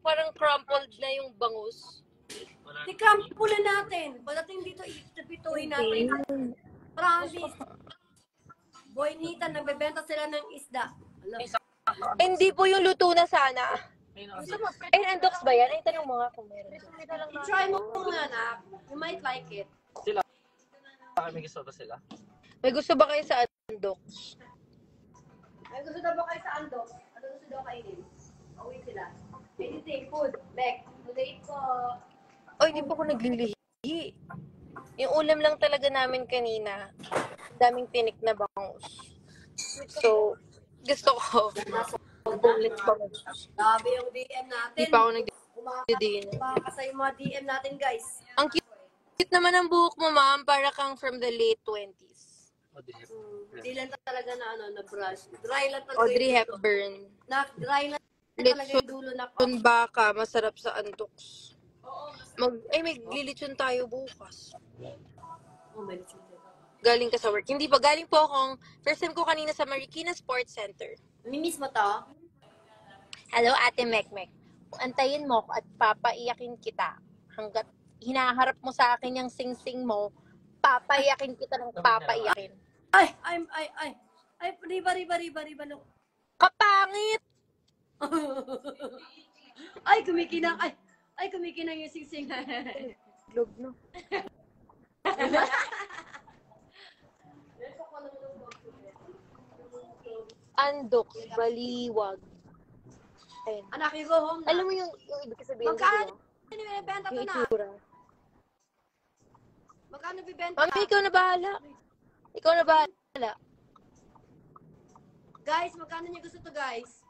parang crumpled na yung bangus. Tikrampulan natin. Pagdating dito, itapituhin natin. Promise. Boy Nita, nagbebenta sila ng isda. Alam. Hindi po yung luto na sana. Eh, andoks ba yan? Ay, tanong mo nga kung meron. I-try mo muna, anak. You might like it. May gusto ba sila? May gusto ba kayo sa andoks? Ay, gusto daw ba kayo sa Andox? Ano gusto daw kainin? Uwi sila. Anything, food. Beck. Today po. Oy, di pa ako naglilihi. Yung ulam lang talaga namin kanina. Daming tinik na bangus. So, gusto ko. Boneless bangus. Grabe yung DM natin. Di pa ako nagdi-dinner. Kumakasa yung mga DM natin, guys. Ang cute naman ang buhok mo, ma'am. Para kang from the late 20s. Audrey Hindi lang talaga na na brush. Dry lang talaga Audrey yung dulo. Hepburn. Dry lang talaga yung dulo na Lechon baka, masarap sa antoks. May lilitsyon tayo bukas. Oh, may lechon. Galing ka sa work. Hindi pa, galing po akong, first time ko kanina sa Marikina Sports Center. Mimiss mo to? Hello, Ate Mekmek. Antayin mo ko at papaiyakin kita. Hanggat hinaharap mo sa akin yung sing-sing mo, papaiyakin kita ng papaiyakin. Ay, riba, no. Kapangit! Ay, kumikinang yung sing-sing. Glog, no? Andok, baliwag. Ayun. Anak, you go home na. Alam mo yung ibig sabihin Magkano ko, binibenta to yung na? itsura. Magkano bibenta? Mami, ikaw na bahala. Ikaw na bahala. Guys, magkano niya gusto to, guys?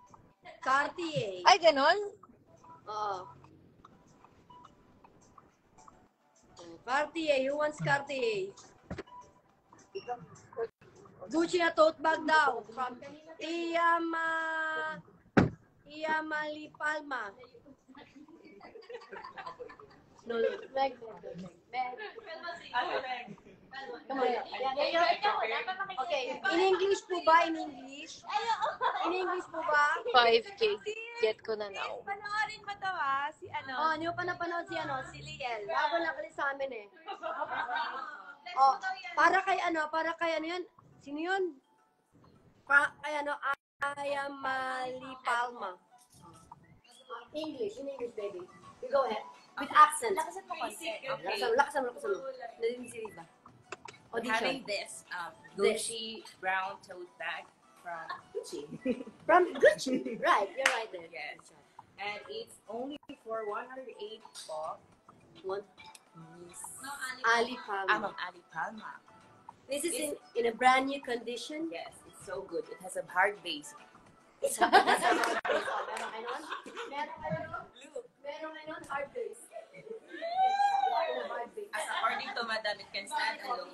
Cartier. Ay, ganon? Oo. Cartier, who wants Cartier? Gucci na tote bag daw. From Iyamali Palma. No. Come on. Okay. In English po ba? In English? In English po ba? 5K. Get ko na now. Panoorin mo to si Oh, hindi mo pa napanood si Liel. Bago lang kalit sa amin eh. Oh, para kay ano yun? Sino yun? Kay Ayamali Palma. In English, baby. You go ahead. With accent. Lakasan mo konti. Okay. Lakasan mo. Narinig si Riva. Having Audition. this Gucci brown tote bag from Gucci. From Gucci. Right, you're right there. Yes. And it's only for 108 po. Ali Palma. Ali Palma. This is in a brand new condition. Yes, it's so good. It has a hard base. Meron hard base. As according to Madam, it can stand alone.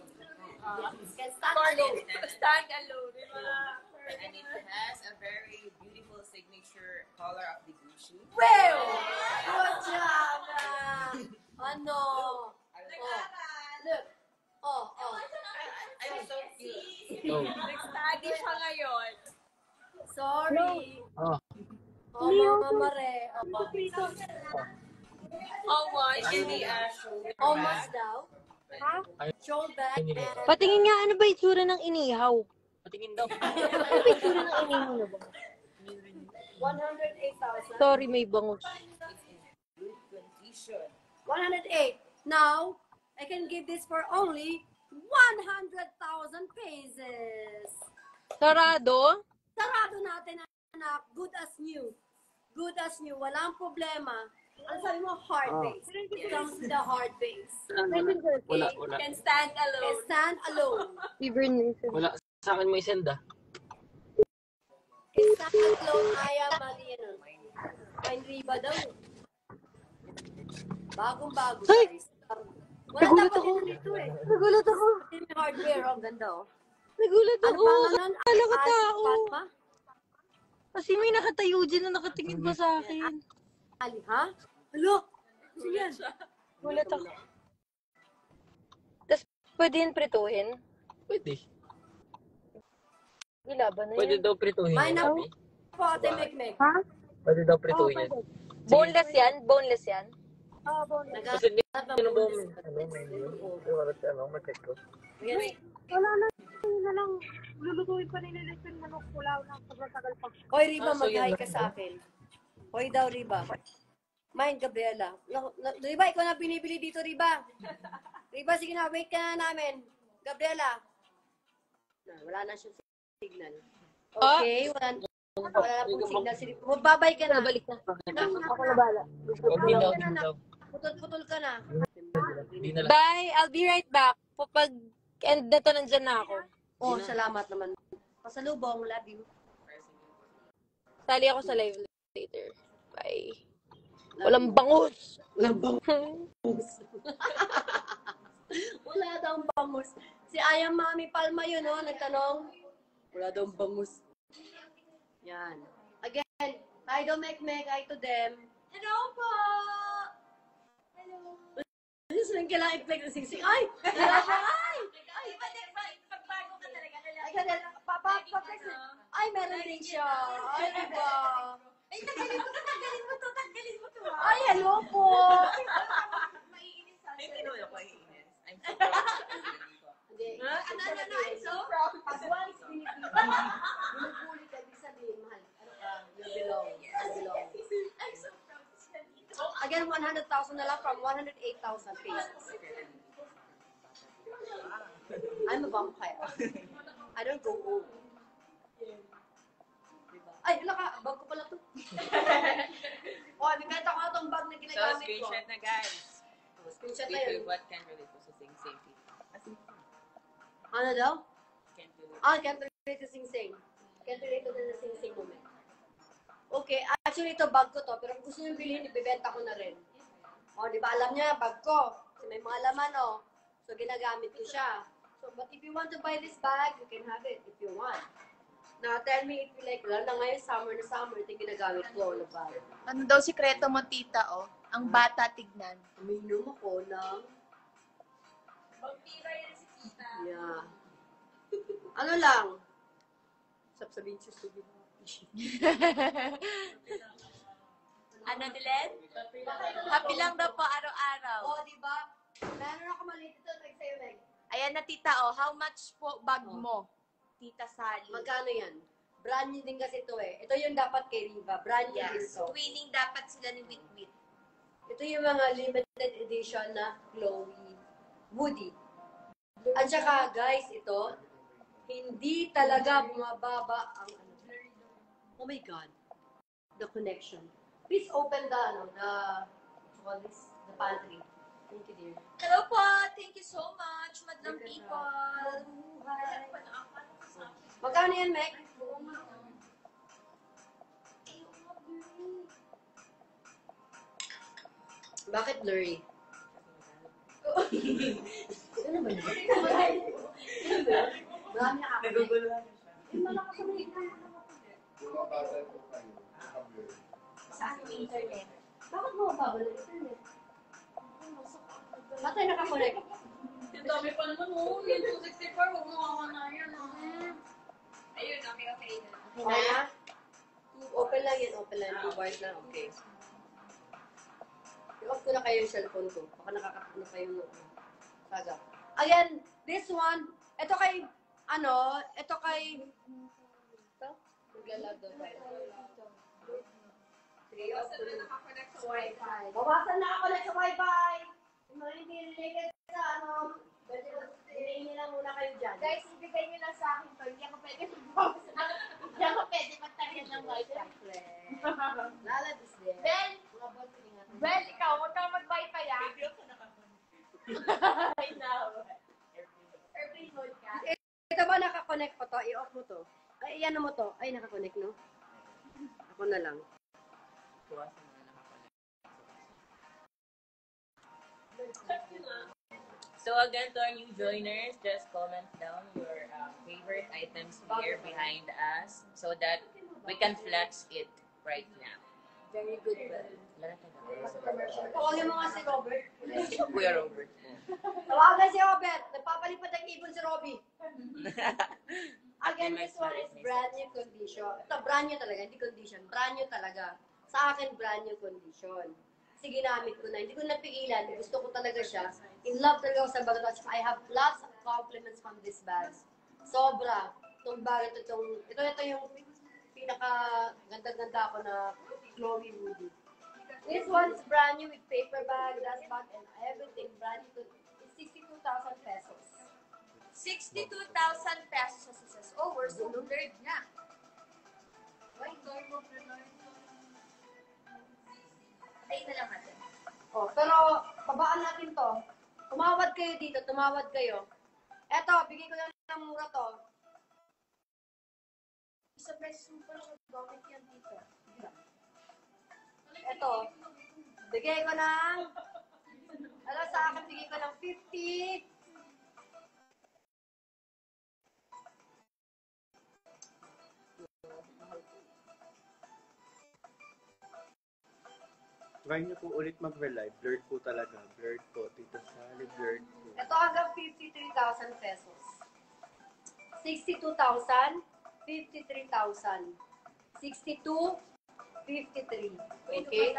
Can stand alone. Stand alone. And it has a very beautiful signature color of the Gucci. Well, good job. Ano? Look. Oh. I'm so cute. Oh. Nag-study siya ngayon. Sorry. Oh. Mama Mare. How much? It can be a shoulder How bag. much daw? Shoulder bag and Patingin nga, ano ba itsura ng inihaw? Patingin daw. Ano ba itsura ng inihaw na ba? 108,000. Sorry, may bangus. Good condition. 108. Now, I can give this for only 100,000 pesos. Sarado? Sarado natin, anak. Good as new. Good as new. Walang problema. Ano sabi mo? Hard base. It comes with the hard base. Wala. Can stand alone. Can stand alone. Hibernation. Wala. Sa akin may send ah. Can stand alone. Mali yan. Fine riba daw. Bagong-bago, guys. Wala Nagulat dapat ako. dito eh. Nagulat ako. Yung hardware, ang ganda oh. Nagulat Ano ako. pa nga nun? Kala ko tao. Fatma? Kasi may nakatayo dyan na nakatingin pa sa akin. Ali, ha? Hello? Ano yan? Gulat ako. Tapos, pwede yun prituhin? Pwede. Ilaban na Pwede yun. daw prituhin May yan. na Abi. po, ate Mek-Mek. Pwede daw prituhin yan. Boneless yan? Boneless yan? Kasi hindi Naghahanap ano ng ba bonus. may check ko. Ganun. Hoy, Riba, So, mag-hi yan ka lang sa akin. Hoy daw, Riba. Mine, Gabriela. Riba, ikaw na binibili dito, Riba. Riba, sige na, wait ka na namin. Gabriela. Wala na siyang signal. Okay, wala na pong signal. Si Riba. Magbabay ka na. Balik na. Ako na bala. Huwag din daw, din daw. Putol-putol ka na. Hindi na lang. Bye! I'll be right back. Pag end na to, nandyan na ako. Oh, salamat naman. Pasalubong, love you. Sali ako sa live later. Bye. Walang bangus! Walang bangus. Wala daw bangus. Si Ayang Mami Palma yun, no? Nagtanong. Wala daw bangus. Yan. Again, hi do mek hi to them. Hello po! Hello. Ano sila kailangan i-play ng sing-sing? Ay! Ay! Ay, iba din ba? Pagbago ka talaga. Ay, ganun. Ay, meron din siya. Ay, diba? Ay, tanggalin mo to. Ay, hello po. Maiinis sa Hindi naman ako maiinis. I'm so Hindi. Ano, I'm so proud. Pag once binubuli ka, ibig sabihin, mahal. Ano ka? You belong. You belong. I'm so proud to send you. Again, 100,000 na lang from 108,000 pesos. I'm a vampire. I don't go old. Ay, wala ka. Bag ko pala to. Oh, bibenta ko na tong bag na So, ginagamit ko. screenshot na guys. Screenshot na yun. What can relate to sa sing-sing? Ano daw? Can't relate. Can't relate to sing-sing. Can't relate to the sing-sing moment. Okay, actually ito bag ko to, pero kung gusto nyo bilhin, ibibenta ko na rin. O, di ba alam niya, bag ko. Kasi may mga laman, o. So, ginagamit ko siya. So, but if you want to buy this bag, you can have it if you want. Now, tell me if you like, lalo na ngayon, summer na summer, ito yung ginagamit ko, ano ba? Ano daw sikreto mo, tita, oh? Ang bata tignan. Uminom ako ng... Vampira yan si Tita. Yeah. Ano lang? Sabihin siya, sabihin. Ano, Dylan? Happy lang daw po araw-araw. Oh, di ba? Meron ako maliit ito, like sa'yo, Meg. Ayan na, tita, oh. How much po bag mo, tita Sally? Magkano yan? Brand new din kasi ito eh. Ito yung dapat kay Riva. Brand new din Yes. ito. Twinning dapat sila ni Witwit. Ito yung mga limited edition na Chloe Woody. At saka, guys, ito, hindi talaga bumababa ang ano. Oh my God. The connection. Please open the, the pantry. Thank you, dear. Hello po. Thank you so much, madam people. Magkano yan, Meg? Bakit blurry? Ano ba yun? Marami na ako. Naguguluhan. Malakas ang hita. Sa aking internet. Bakit mo mababalik internet? Matay nakakonect. Ang dami pa naman, oh. Yung 264, huwag mo kakanayan, ah. Ayun, okay na. Okay na? Open lang yan, open lang. 2 bars lang, okay. I-off ko na kayo yung cellphone ko. Baka nakakakano kayo ng saga. Again, this one, ito kay, ito kay, ito? Maglalag daw tayo. Sige, off ko na. Nakakonect sa Wi-Fi. Bawasan na ako sa Wi-Fi! Yung mga hindi related sa dinayin nila muna kayo dyan. Guys, ibigay niyo lang sa akin to. Hindi ako pwede mag-box. Hindi ako pwede magtagyan ng wifi. Lalabis din. Bel! Mga boss, ingatan. Bel, ikaw, huwag kang mag-wifi, ah. I know. Airplane mode ka. Ito ba nakakonect pa to? I-off mo to. Ay, iyan mo to. Ay, nakakonect, no? Ako na lang. So again, to our new joiners, just comment down your favorite items here behind us so that we can flex it right now. Very good, Bel. Tawagin mo nga si Robert. Kuya Robert. Tawagan si Robert. Nagpapalipad ang ibon si Robby. Again, this one is brand new condition. Ito, brand new talaga, hindi condition. Brand new talaga. Sa akin, brand new condition. Kasi ginamit ko na. Hindi ko napigilan. Gusto ko talaga siya. In love talaga ako sa bag ito. I have lots of compliments from this bag. Sobra. Itong bag ito, ito yung pinaka-ganda-ganda ako na Chloe Woody. This one's brand new with paper bag, dust bag, and everything. Brand new. It's 62,000 pesos. 62,000 pesos. Oh, we're so nerd na. Tayo na lang natin. Oh, pero babaan natin to. Tumawad kayo dito, tumawad kayo. Eto, bigay ko lang ng mura to. Sa peso pa lang bakit yan dito? Eto, bigay ko ng, sa akin, bigay ko ng 50. Try niyo po ulit mag-relive. Blurred po talaga. Blurred po. Tita Sally, blurred po. Ito hanggang 53,000 pesos. 62,000, 53,000. 62, 53. Okay?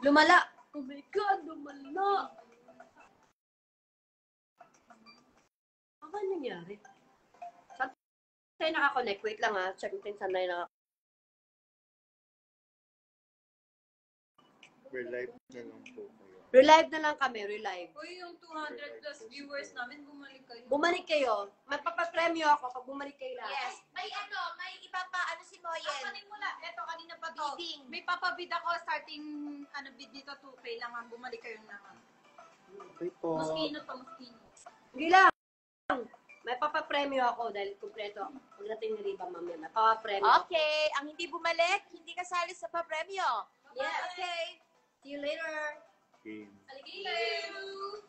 Lumala. Oh my God, lumala. Ano ba nangyari? Saan tayo nakakonect? Wait lang ha. Check natin saan tayo nakakonect. Relive na lang po kayo. Relive na lang kami, relive. Uy, yung 200 plus viewers namin, bumalik kayo. Bumalik kayo. Magpapapremyo ako pag bumalik kayo lahat. Yes. May ipapaano si Moyen. Kanin mo lang. Eto, kanina pa to. Bidding. May papabid ako starting, bid dito 2K lang. Bumalik kayo naman. Okay po. Moschino to, Moschino. Hindi lang. May papapremyo ako dahil kumpleto. Pagdating ni Riba mamaya, may papapremyo ako. Okay. Ang hindi bumalik, hindi kasali sa papremyo. Yes. Okay. See you later. Game. Alligator!